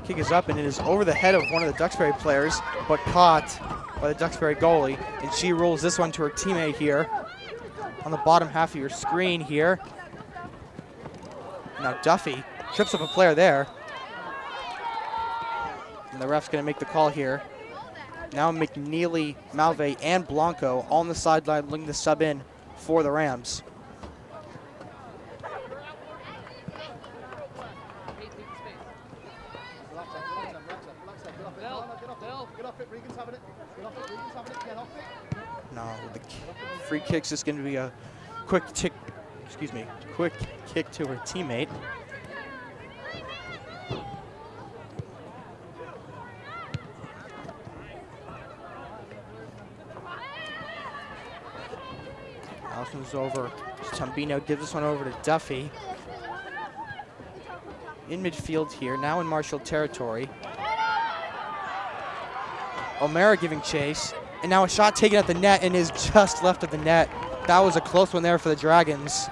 Kick is up, and it is over the head of one of the Duxbury players, but caught by the Duxbury goalie, and she rolls this one to her teammate here on the bottom half of your screen here. Now Duffy trips up a player there, and the ref's going to make the call here. Now McNeely, Malve, and Blanco all on the sideline looking to sub in for the Rams. No, the free kick's just going to be a quick kick to her teammate. Allison's over. Tambino gives this one over to Duffy. In midfield here, now in Marshall territory. O'Mara giving chase. And now a shot taken at the net and is just left of the net. That was a close one there for the Dragons.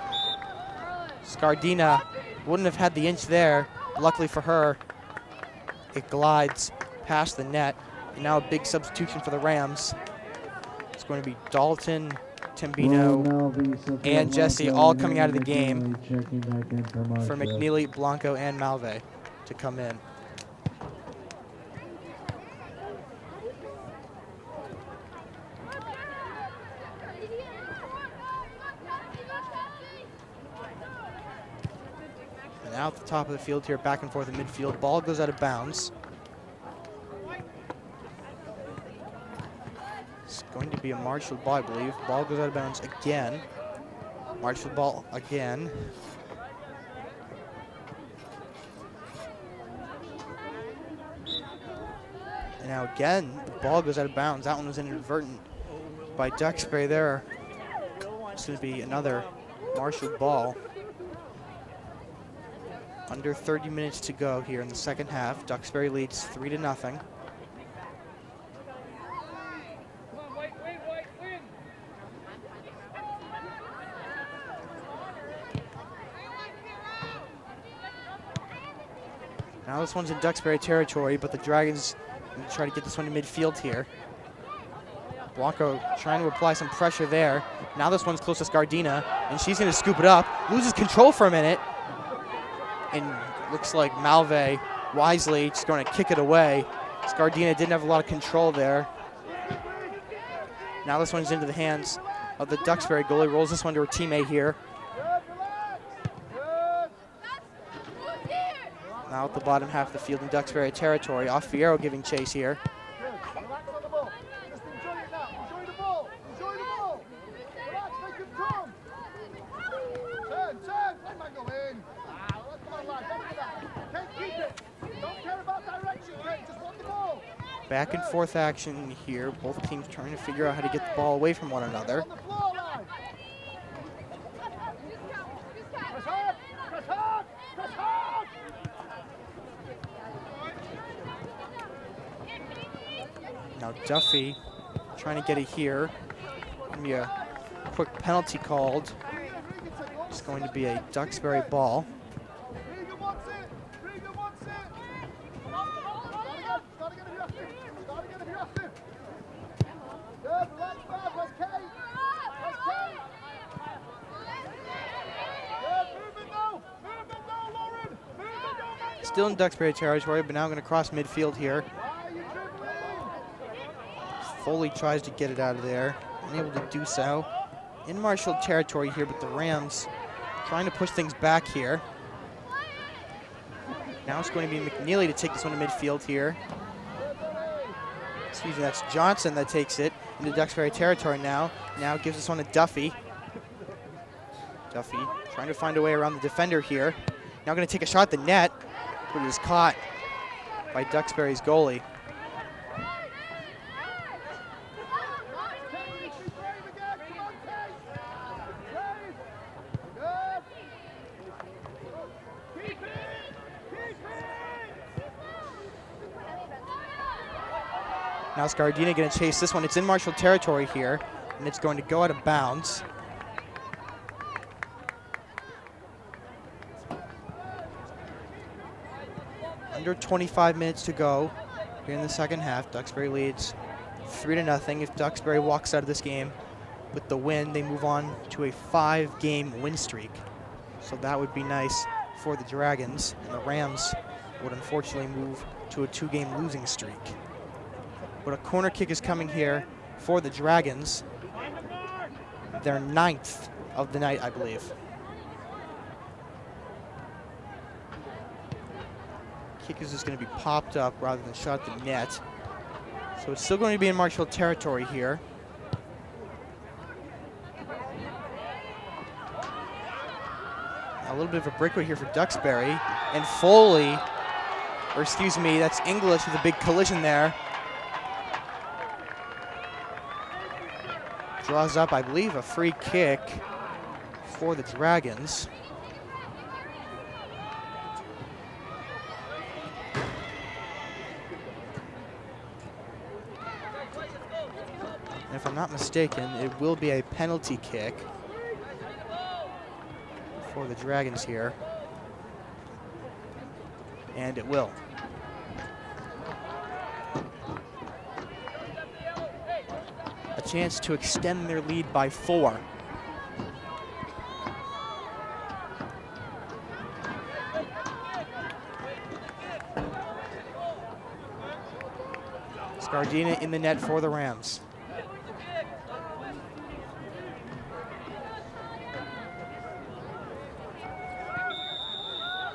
Scardina wouldn't have had the inch there. Luckily for her, it glides past the net. And now a big substitution for the Rams. It's going to be Dalton, Tambino, and Jesse all coming out of the game for McNeely, Blanco, and Malve to come in. And out the top of the field here, back and forth in midfield. Ball goes out of bounds. It's going to be a Marshall ball, I believe. Ball goes out of bounds again. Marshall ball again. And now again, the ball goes out of bounds. That one was inadvertent by Duxbury there. It's going to be another Marshall ball. Under 30 minutes to go here in the second half. Duxbury leads 3-0. Now this one's in Duxbury territory, but the Dragons try to get this one to midfield here. Blanco trying to apply some pressure there. Now this one's close to Scardina, and she's going to scoop it up. Loses control for a minute. And looks like Malve wisely just going to kick it away. Scardina didn't have a lot of control there. Now this one's into the hands of the Duxbury goalie. Rolls this one to her teammate here. Now at the bottom half of the field in Duxbury territory. Off Fierro giving chase here. Back and forth action here. Both teams trying to figure out how to get the ball away from one another. Now Duffy trying to get it here. Gonna be a quick penalty called. It's going to be a Duxbury ball. Still in Duxbury territory, but now going to cross midfield here. Foley tries to get it out of there, unable to do so. In Marshall territory here, but the Rams trying to push things back here. Now it's going to be McNeely to take this one to midfield here. Excuse me, that's Johnson that takes it into Duxbury territory now. Now gives this one to Duffy. Duffy trying to find a way around the defender here. Now going to take a shot at the net, but it is caught by Duxbury's goalie. Now Scardina going to chase this one. It's in Marshall territory here, and it's going to go out of bounds. Under 25 minutes to go here in the second half. Duxbury leads 3-0. If Duxbury walks out of this game with the win, they move on to a 5-game win streak. So that would be nice for the Dragons, and the Rams would unfortunately move to a 2-game losing streak. But a corner kick is coming here for the Dragons. Their 9th of the night, I believe. Kick is just going to be popped up rather than shot at the net. So it's still going to be in Marshall territory here. A little bit of a breakaway here for Duxbury. And Foley, or excuse me, that's English with a big collision there. Draws up, I believe, a free kick for the Dragons. And if I'm not mistaken, it will be a penalty kick for the Dragons here. And it will. A chance to extend their lead by 4. Scardina in the net for the Rams.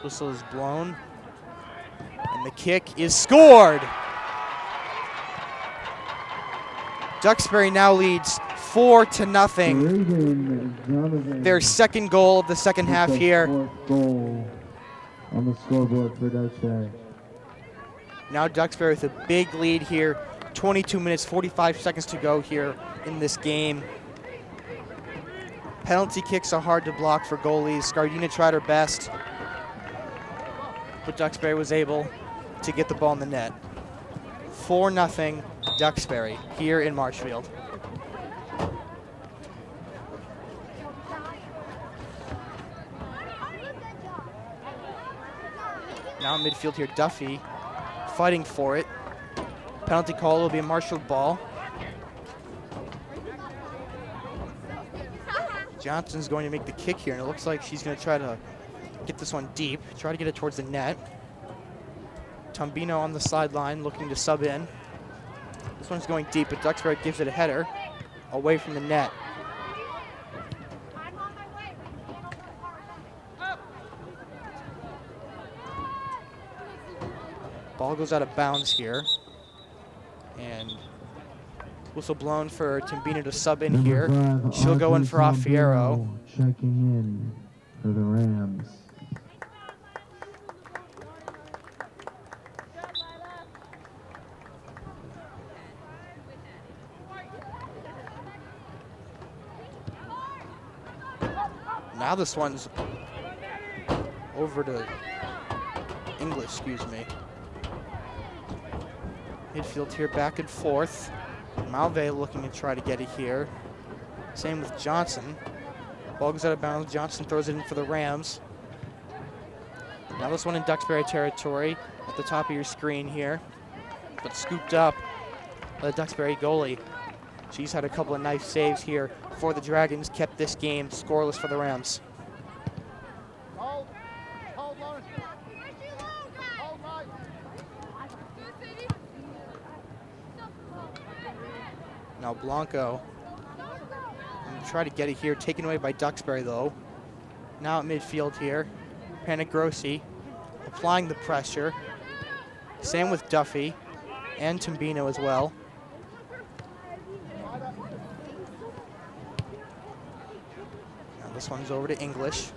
Whistle is blown, and the kick is scored. Duxbury now leads 4-0. Their second goal of the second half here. 4th goal on the scoreboard for Duxbury. Now Duxbury with a big lead here. 22 minutes, 45 seconds to go here in this game. Penalty kicks are hard to block for goalies. Scardina tried her best, but Duxbury was able to get the ball in the net. 4-0 Duxbury here in Marshfield. Now in midfield here, Duffy fighting for it. Penalty call will be a marshaled ball. Johnson's going to make the kick here, and it looks like she's going to try to get this one deep, try to get it towards the net. Tombino on the sideline looking to sub in. This one's going deep, but Duxbury gives it a header away from the net. Ball goes out of bounds here. And whistle blown for Tombino to sub in here. She'll go in for Affiero. Checking in for the Rams. Now this one's over to English, excuse me. Midfield here, back and forth. Malve looking to try to get it here. Same with Johnson. Ball goes out of bounds. Johnson throws it in for the Rams. Now this one in Duxbury territory at the top of your screen here. But scooped up by the Duxbury goalie. She's had a couple of nice saves here for the Dragons. Kept this game scoreless for the Rams. Now Blanco try to get it here, taken away by Duxbury though. Now at midfield here, Panagrossi applying the pressure. Same with Duffy and Tombino as well. Now this one's over to English.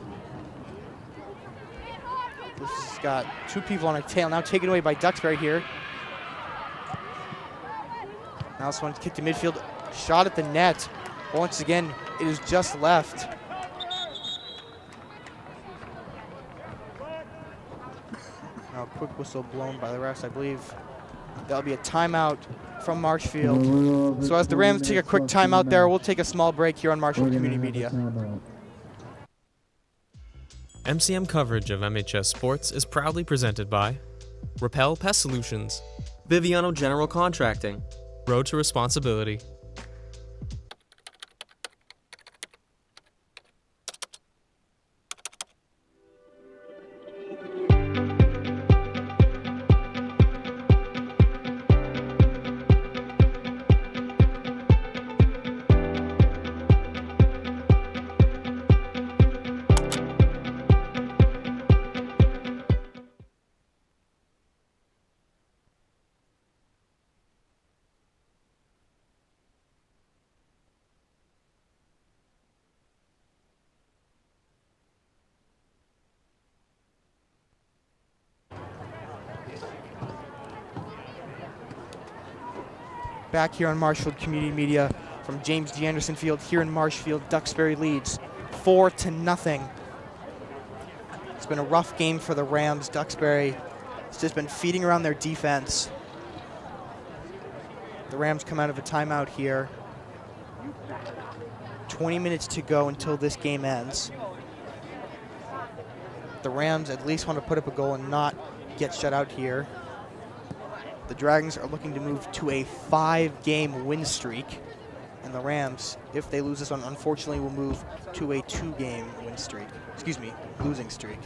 This has got two people on a tail, now taken away by Duxbury here. Now this one's kicked to midfield, shot at the net. Once again, it is just left. Now a quick whistle blown by the refs. I believe that'll be a timeout from Marshfield. So as the Rams take a quick timeout there, we'll take a small break here on Marshfield Community Media. MCM coverage of MHS Sports is proudly presented by Repel Pest Solutions, Biviano General Contracting, Road to Responsibility. Back here on Marshfield Community Media from James D. Anderson Field here in Marshfield. Duxbury leads 4-0. It's been a rough game for the Rams. Duxbury has just been feeding around their defense. The Rams come out of a timeout here. 20 minutes to go until this game ends. The Rams at least want to put up a goal and not get shut out here. The Dragons are looking to move to a 5-game win streak. And the Rams, if they lose this one, unfortunately will move to a 2-game win streak. Excuse me, losing streak.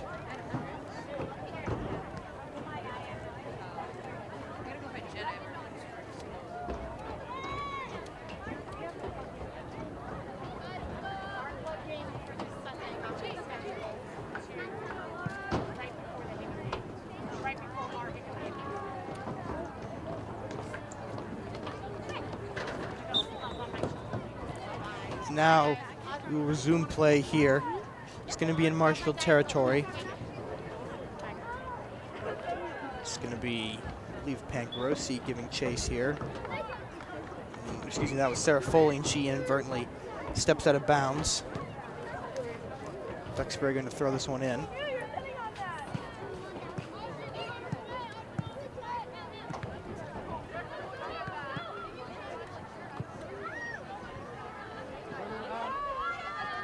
Now we will resume play here. It's going to be in Marshfield territory. It's going to be, I believe, Pangrossi giving chase here. Excuse me, that was Sarah Foley, and she inadvertently steps out of bounds. Duxbury going to throw this one in.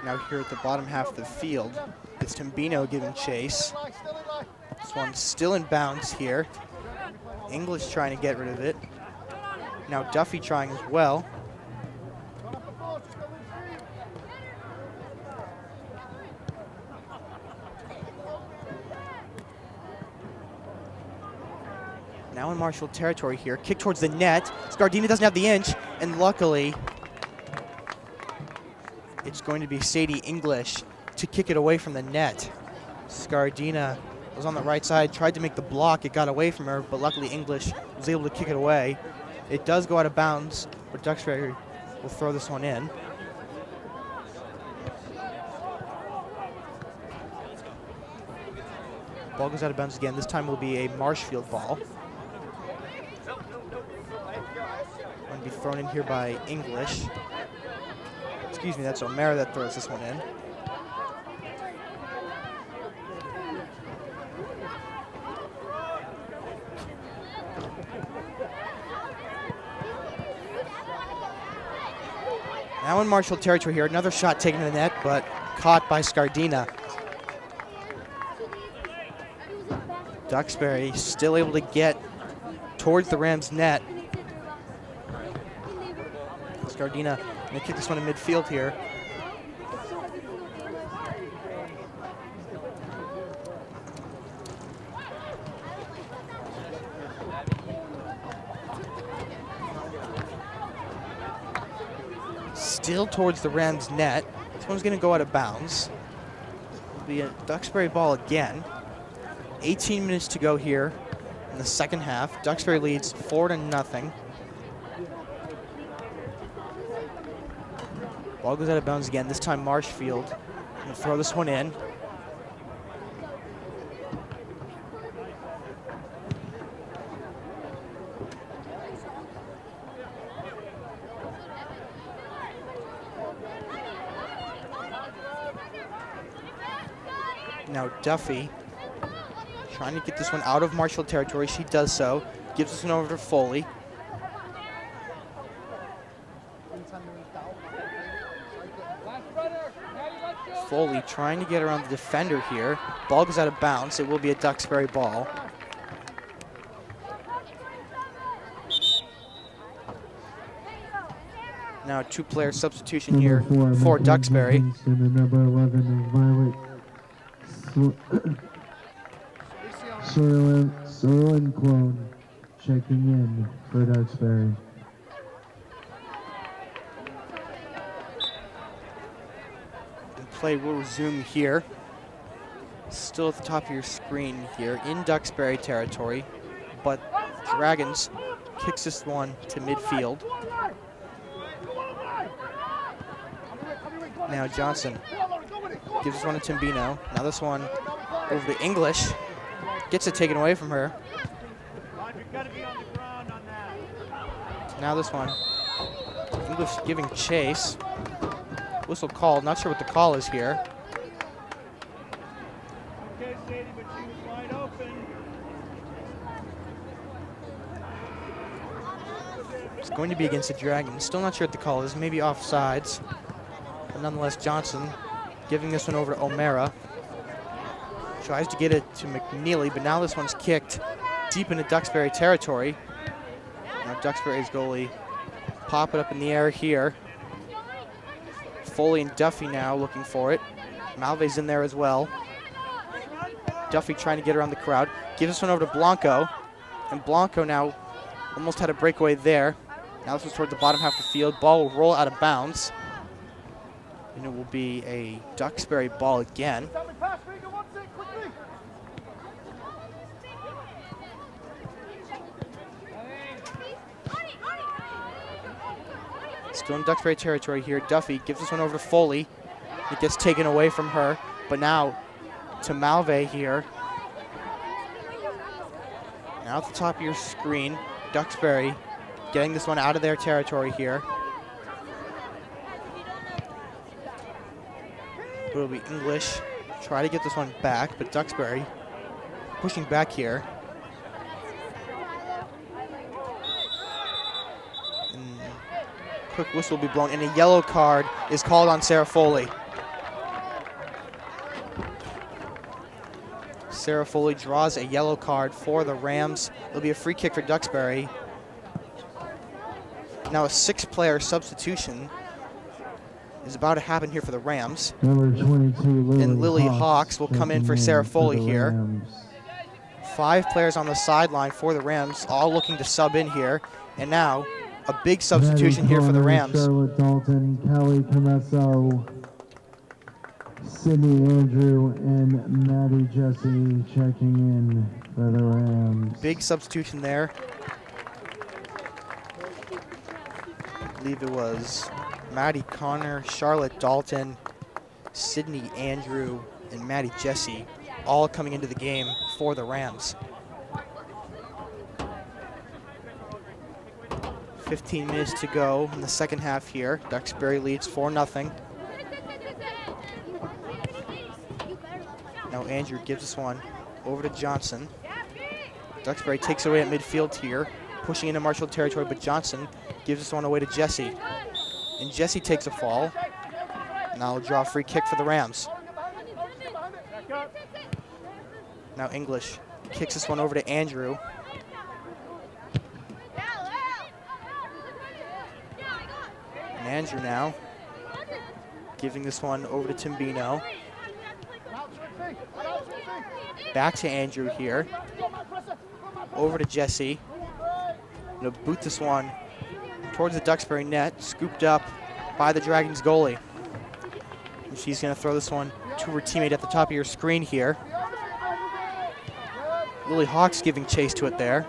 Now here at the bottom half of the field, it's Tombino giving chase. This one's still in bounds here. English trying to get rid of it. Now Duffy trying as well. Now in Marshall territory here. Kick towards the net. Scardina doesn't have the inch, and luckily it's going to be Sadie English to kick it away from the net. Scardina was on the right side, tried to make the block. It got away from her, but luckily English was able to kick it away. It does go out of bounds, but Duxbury will throw this one in. Ball goes out of bounds again. This time will be a Marshfield ball. Going to be thrown in here by English. Excuse me, that's O'Mara that throws this one in. Now in Marshall territory here, another shot taken to the net, but caught by Scardina. Duxbury still able to get towards the Rams' net. Scardina going to kick this one in midfield here. Still towards the Rams' net. This one's going to go out of bounds. It'll be a Duxbury ball again. 18 minutes to go here in the second half. Duxbury leads 4-0. Ball goes out of bounds again. This time Marshfield going to throw this one in. Now Duffy trying to get this one out of Marshall territory. She does so. Gives this one over to Foley. Foley trying to get around the defender here. Ball goes out of bounds. It will be a Duxbury ball. Now a two-player substitution here for Duxbury. Number 11 is Violet Soylent Clone checking in for Duxbury. Play will resume here. Still at the top of your screen here in Duxbury territory, but Dragons kicks this one to midfield. Now Johnson gives this one to Timbino. Now this one over to English. Gets it taken away from her. Now this one, English giving chase. Whistle called, not sure what the call is here. Okay, Sadie, but she was wide open. It's going to be against the Dragons. Still not sure what the call is, maybe offsides. But nonetheless, Johnson giving this one over to O'Mara. Tries to get it to McNeely, but now this one's kicked deep into Duxbury territory. Now Duxbury's goalie pop it up in the air here. Foley and Duffy now looking for it. Malve's in there as well. Duffy trying to get around the crowd. Gives this one over to Blanco. And Blanco now almost had a breakaway there. Now this one's toward the bottom half of the field. Ball will roll out of bounds. And it will be a Duxbury ball again. Still in Duxbury territory here. Duffy gives this one over to Foley. It gets taken away from her, but now to Malve here. Now at the top of your screen, Duxbury getting this one out of their territory here. It'll be English. Try to get this one back, but Duxbury pushing back here. Quick whistle will be blown, and a yellow card is called on Sarah Foley. Sarah Foley draws a yellow card for the Rams. It'll be a free kick for Duxbury. Now a 6-player substitution is about to happen here for the Rams. Number 22, Lily, And Lily Hawks will come in for Sarah Foley here. Rams. 5 players on the sideline for the Rams, all looking to sub in here. And now a big substitution here for the Rams. Charlotte Dalton, Kelly Camesso, Sydney Andrew, and Maddie Jesse checking in for the Rams. Big substitution there. I believe it was Maddie Connor, Charlotte Dalton, Sydney Andrew, and Maddie Jesse all coming into the game for the Rams. 15 minutes to go in the second half here. Duxbury leads 4-0. Now Andrew gives this one over to Johnson. Duxbury takes it away at midfield here, pushing into Marshall territory, but Johnson gives this one away to Jesse. And Jesse takes a fall. Now we'll draw a free kick for the Rams. Now English kicks this one over to Andrew. And Andrew now giving this one over to Timbino. Back to Andrew here. Over to Jesse. Gonna boot this one towards the Duxbury net, scooped up by the Dragons goalie. And she's gonna throw this one to her teammate at the top of your screen here. Lily Hawks giving chase to it there.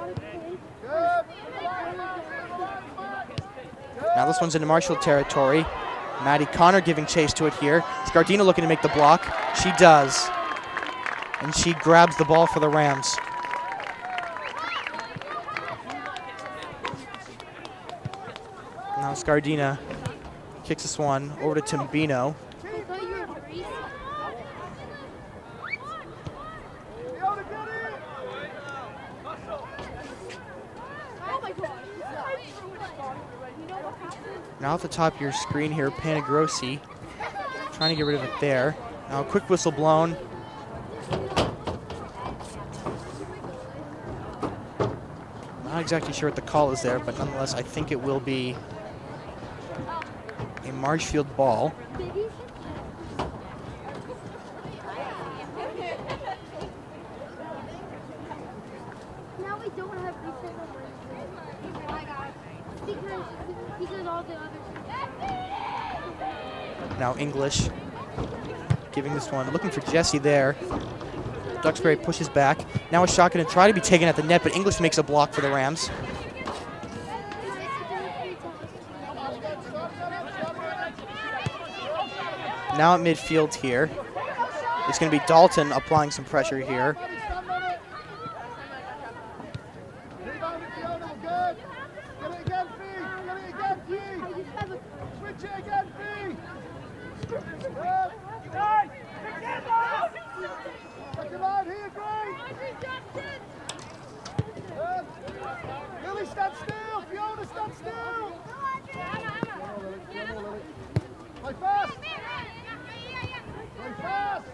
Now this one's into Marshall territory. Maddie Connor giving chase to it here. Scardina looking to make the block. She does. And she grabs the ball for the Rams. Now Scardina kicks this one over to Timbino. Now at the top of your screen here, Panagrossi trying to get rid of it there. Now a quick whistle blown. Not exactly sure what the call is there, but nonetheless, I think it will be a Marshfield ball. Now we don't have reset numbers because all the others. Now English giving this one, looking for Jesse there. Duxbury pushes back. Now a shot going to try to be taken at the net, but English makes a block for the Rams. Now at midfield here, it's going to be Dalton applying some pressure here. Lily, stand still! Fiona, stand still! Play fast! Play fast!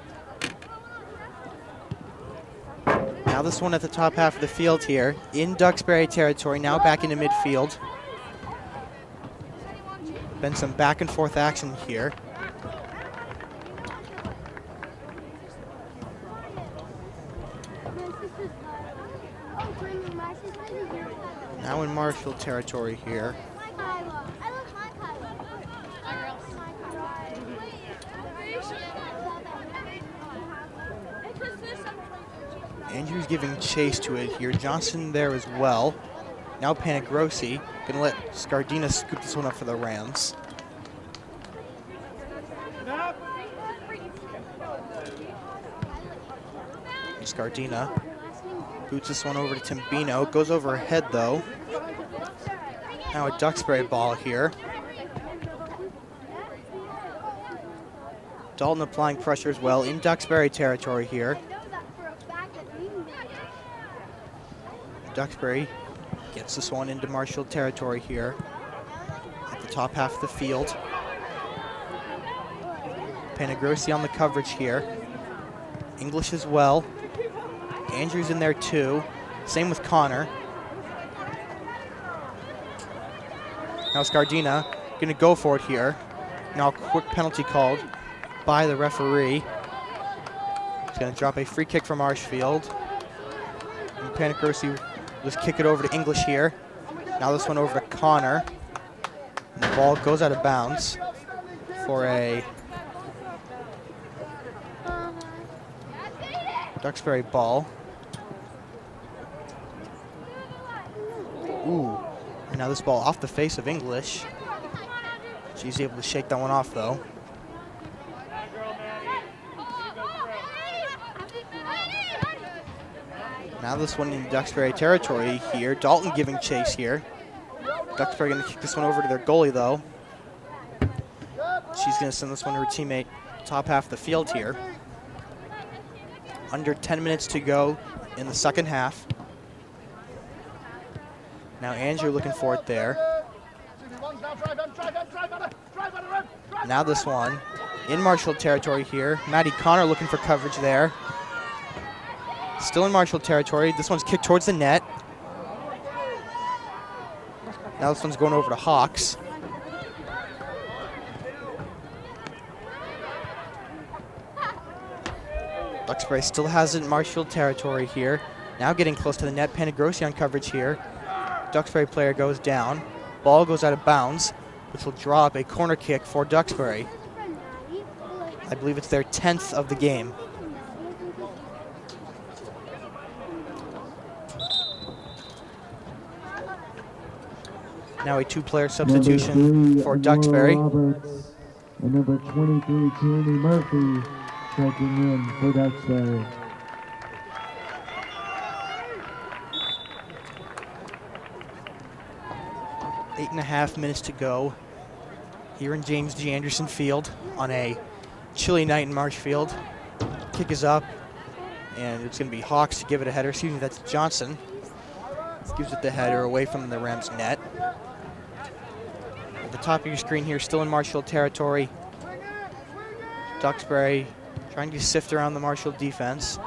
Now this one at the top half of the field here, in Duxbury territory, now back into midfield. Been some back and forth action here. Now in Marshall territory here. Andrew's giving chase to it here. Johnson there as well. Now Panagrossi gonna let Scardina scoop this one up for the Rams. And Scardina boots this one over to Timbino. Goes over her head though. Now a Duxbury ball here. Dalton applying pressure as well in Duxbury territory here. Duxbury gets this one into Marshall territory here at the top half of the field. Panagrossi on the coverage here. English as well. Andrew's in there too. Same with Connor. Now Scardina going to go for it here. Now a quick penalty called by the referee. He's going to drop a free kick from Marshfield. And Panagrossi just kick it over to English here. Now this one over to Connor. And the ball goes out of bounds for a Duxbury ball. Ooh. And now this ball off the face of English. She's able to shake that one off though. Now this one in Duxbury territory here. Dalton giving chase here. Duxbury going to kick this one over to their goalie though. She's going to send this one to her teammate top half of the field here. Under 10 minutes to go in the second half. Now Andrew looking for it there. Now this one in Marshfield territory here. Maddie Connor looking for coverage there. Still in Marshfield territory. This one's kicked towards the net. Now this one's going over to Hawks. Duxbury still has it in Marshfield territory here. Now getting close to the net. Panagrossi on coverage here. Duxbury player goes down. Ball goes out of bounds, which will draw up a corner kick for Duxbury. I believe it's their 10th of the game. Now a two-player substitution for Duxbury. Roberts and number 23, Tierney Murphy, checking in for Duxbury. Eight and a half minutes to go here in James G. Anderson Field on a chilly night in Marshfield. Kick is up, and it's going to be Hawks to give it a header. Excuse me, that's Johnson. Gives it the header away from the Rams net. At the top of your screen here, still in Marshfield territory. Duxbury trying to sift around the Marshfield defense.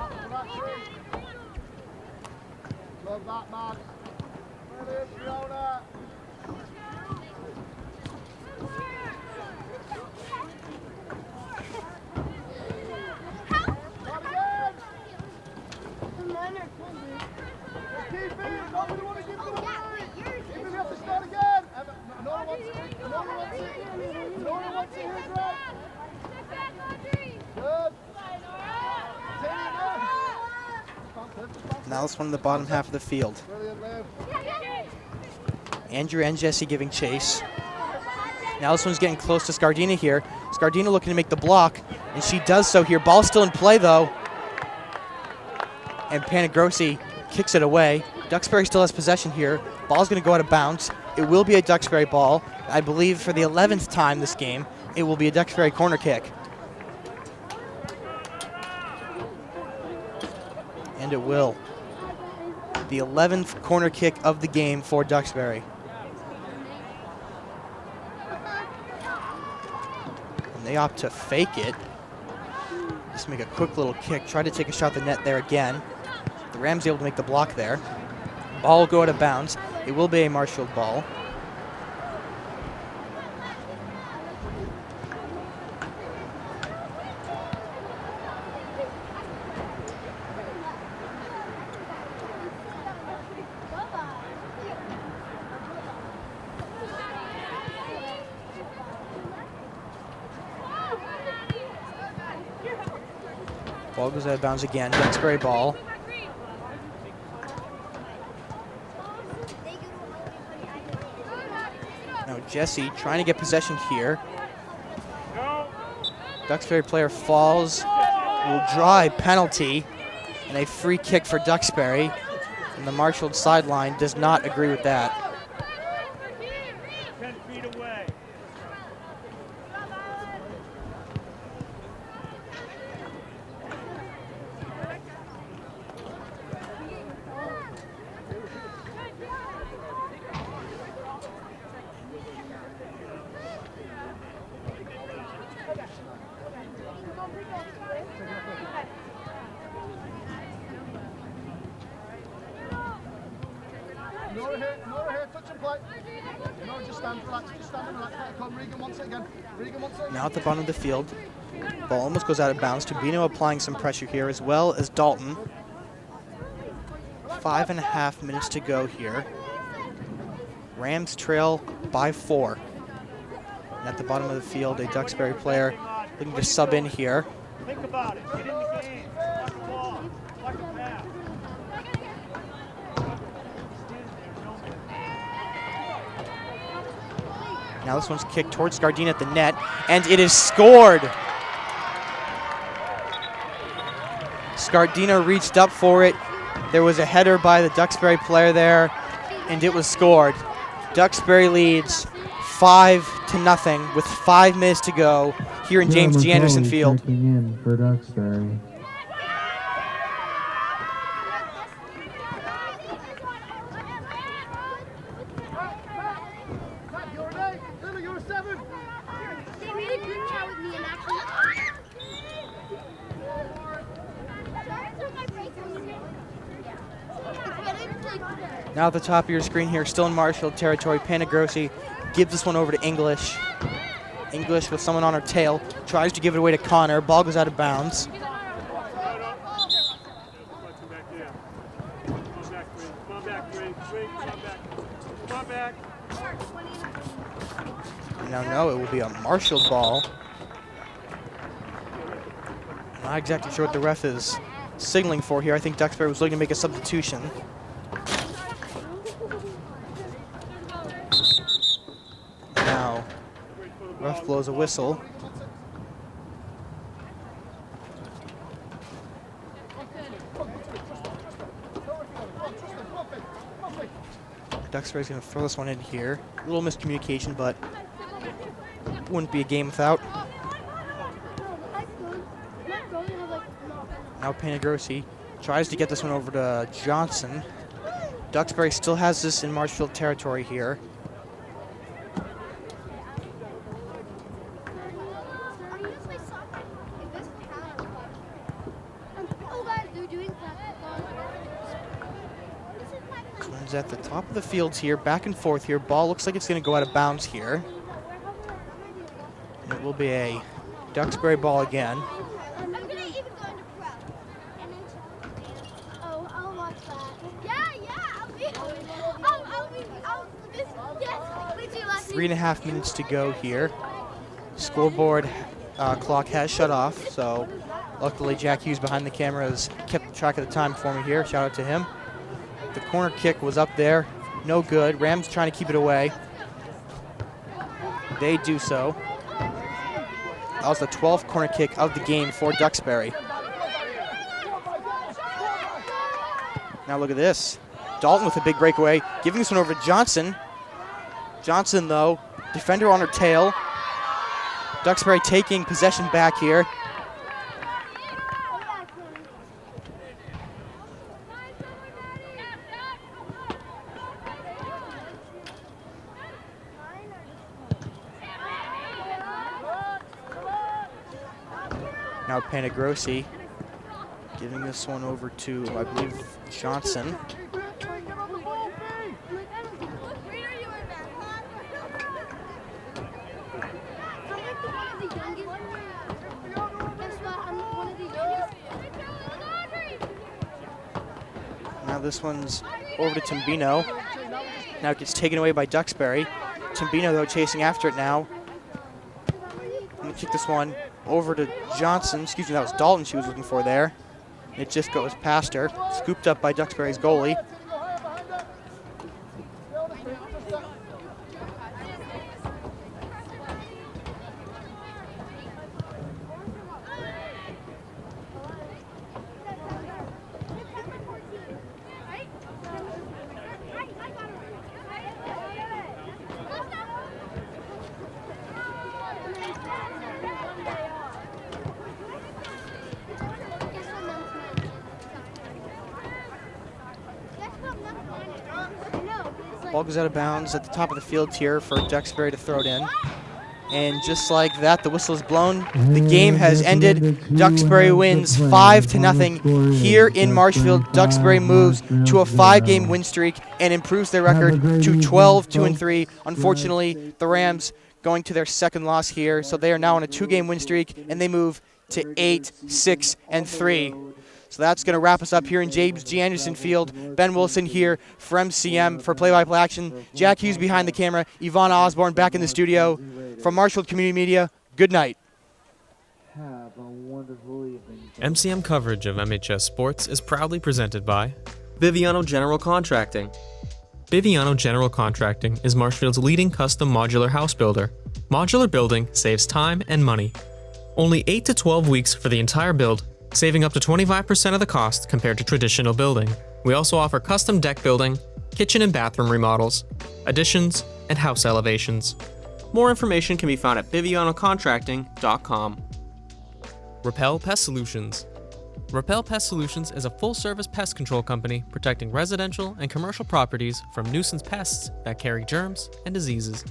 Now this one in the bottom half of the field. Andrew and Jesse giving chase. Now this one's getting close to Scardina here. Scardina looking to make the block, and she does so here. Ball still in play though. And Panagrossi kicks it away. Duxbury still has possession here. Ball's going to go out of bounds. It will be a Duxbury ball. I believe for the 11th time this game, it will be a Duxbury corner kick. And it will. The 11th corner kick of the game for Duxbury. And they opt to fake it. Just make a quick little kick. Try to take a shot at the net there again. The Rams able to make the block there. Ball will go out of bounds. It will be a Marshfield ball. Ball goes out of bounds again. Duxbury ball. Now Jesse trying to get possession here. Duxbury player falls. Will draw a penalty and a free kick for Duxbury. And the Marshfield sideline does not agree with that. 10 feet away. Now at the bottom of the field. Ball almost goes out of bounds. Biviano applying some pressure here, as well as Dalton. 5.5 minutes to go here. Rams trail by 4. And at the bottom of the field, a Duxbury player looking to sub in here. Think about it. Get in the game. Watch the ball. Watch the pass. Now this one's kicked towards Scardina at the net, and it is scored. Scardina reached up for it. There was a header by the Duxbury player there, and it was scored. Duxbury leads 5-0 with 5 minutes to go here in James G. Anderson Field. Checking in for Duxbury. They made a group chat with me and actually. Now at the top of your screen here, still in Marshfield territory, Panagrossi gives this one over to English. English with someone on her tail, tries to give it away to Connor. Ball goes out of bounds. Now no, it will be a Marshfield ball. Not exactly sure what the ref is signaling for here. I think Duxbury was looking to make a substitution. Now, ref blows a whistle. Duxbury's going to throw this one in here. A little miscommunication, but wouldn't be a game without. Now Panagrossi tries to get this one over to Johnson. Duxbury still has this in Marshfield territory here. Comes at the top of the field here, back and forth here. Ball looks like it's going to go out of bounds here. And it will be a Duxbury ball again. Three and a half minutes to go here. Scoreboard clock has shut off, so luckily Jack Hughes behind the camera has kept track of the time for me here. Shout out to him. The corner kick was up there, no good. Rams trying to keep it away. They do so. That was the 12th corner kick of the game for Duxbury. Now look at this. Dalton with a big breakaway, giving this one over to Johnson. Johnson, though, defender on her tail. Duxbury taking possession back here. Now Panagrossi giving this one over to, I believe, Johnson. Now this one's over to Timbino. Now it gets taken away by Duxbury. Timbino, though, chasing after it now. I'm going to kick this one over to Johnson. Excuse me, that was Dalton she was looking for there. It just goes past her. Scooped up by Duxbury's goalie. Ball goes out of bounds at the top of the field here for Duxbury to throw it in. And just like that, the whistle is blown. The game has ended. Duxbury wins 5-0 here in Marshfield. Duxbury moves to a 5-game win streak and improves their record to 12-2-3. Unfortunately, the Rams going to their second loss here, so they are now on a 2-game win streak, and they move to 8-6-3. So that's going to wrap us up here in James G. Anderson Field. Ben Wilson here for MCM for play-by-play action. Jack Hughes behind the camera. Ivana Osborne back in the studio. From Marshfield Community Media, good night. Have a wonderful evening. MCM coverage of MHS sports is proudly presented by Biviano General Contracting. Biviano General Contracting is Marshfield's leading custom modular house builder. Modular building saves time and money. Only 8 to 12 weeks for the entire build, saving up to 25% of the cost compared to traditional building. We also offer custom deck building, kitchen and bathroom remodels, additions, and house elevations. More information can be found at bivianocontracting.com. Repel Pest Solutions. Repel Pest Solutions is a full-service pest control company protecting residential and commercial properties from nuisance pests that carry germs and diseases.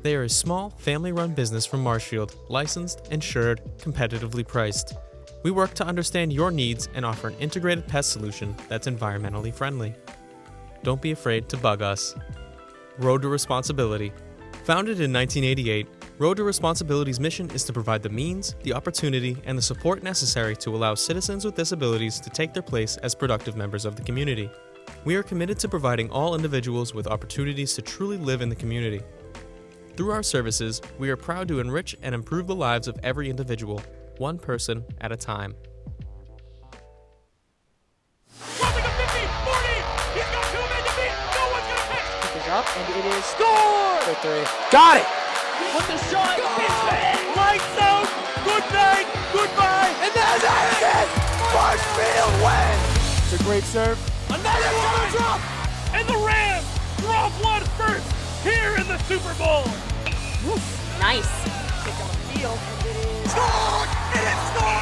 They are a small, family-run business from Marshfield, licensed, insured, competitively priced. We work to understand your needs and offer an integrated pest solution that's environmentally friendly. Don't be afraid to bug us. Road to Responsibility. Founded in 1988, Road to Responsibility's mission is to provide the means, the opportunity, and the support necessary to allow citizens with disabilities to take their place as productive members of the community. We are committed to providing all individuals with opportunities to truly live in the community. Through our services, we are proud to enrich and improve the lives of every individual, one person at a time. Dropping a 50, 40. He's got 2 men to beat. No one's going to catch. Kick is up, and it is Score! for 3. Got it. With the shot. Lights out. Good night. Goodbye. And that's it. Marshfield wins. It's a great serve. Another one drop. And the Rams drop one first here in the Super Bowl. Nice. Kick on the field, and it is Score! It is scored!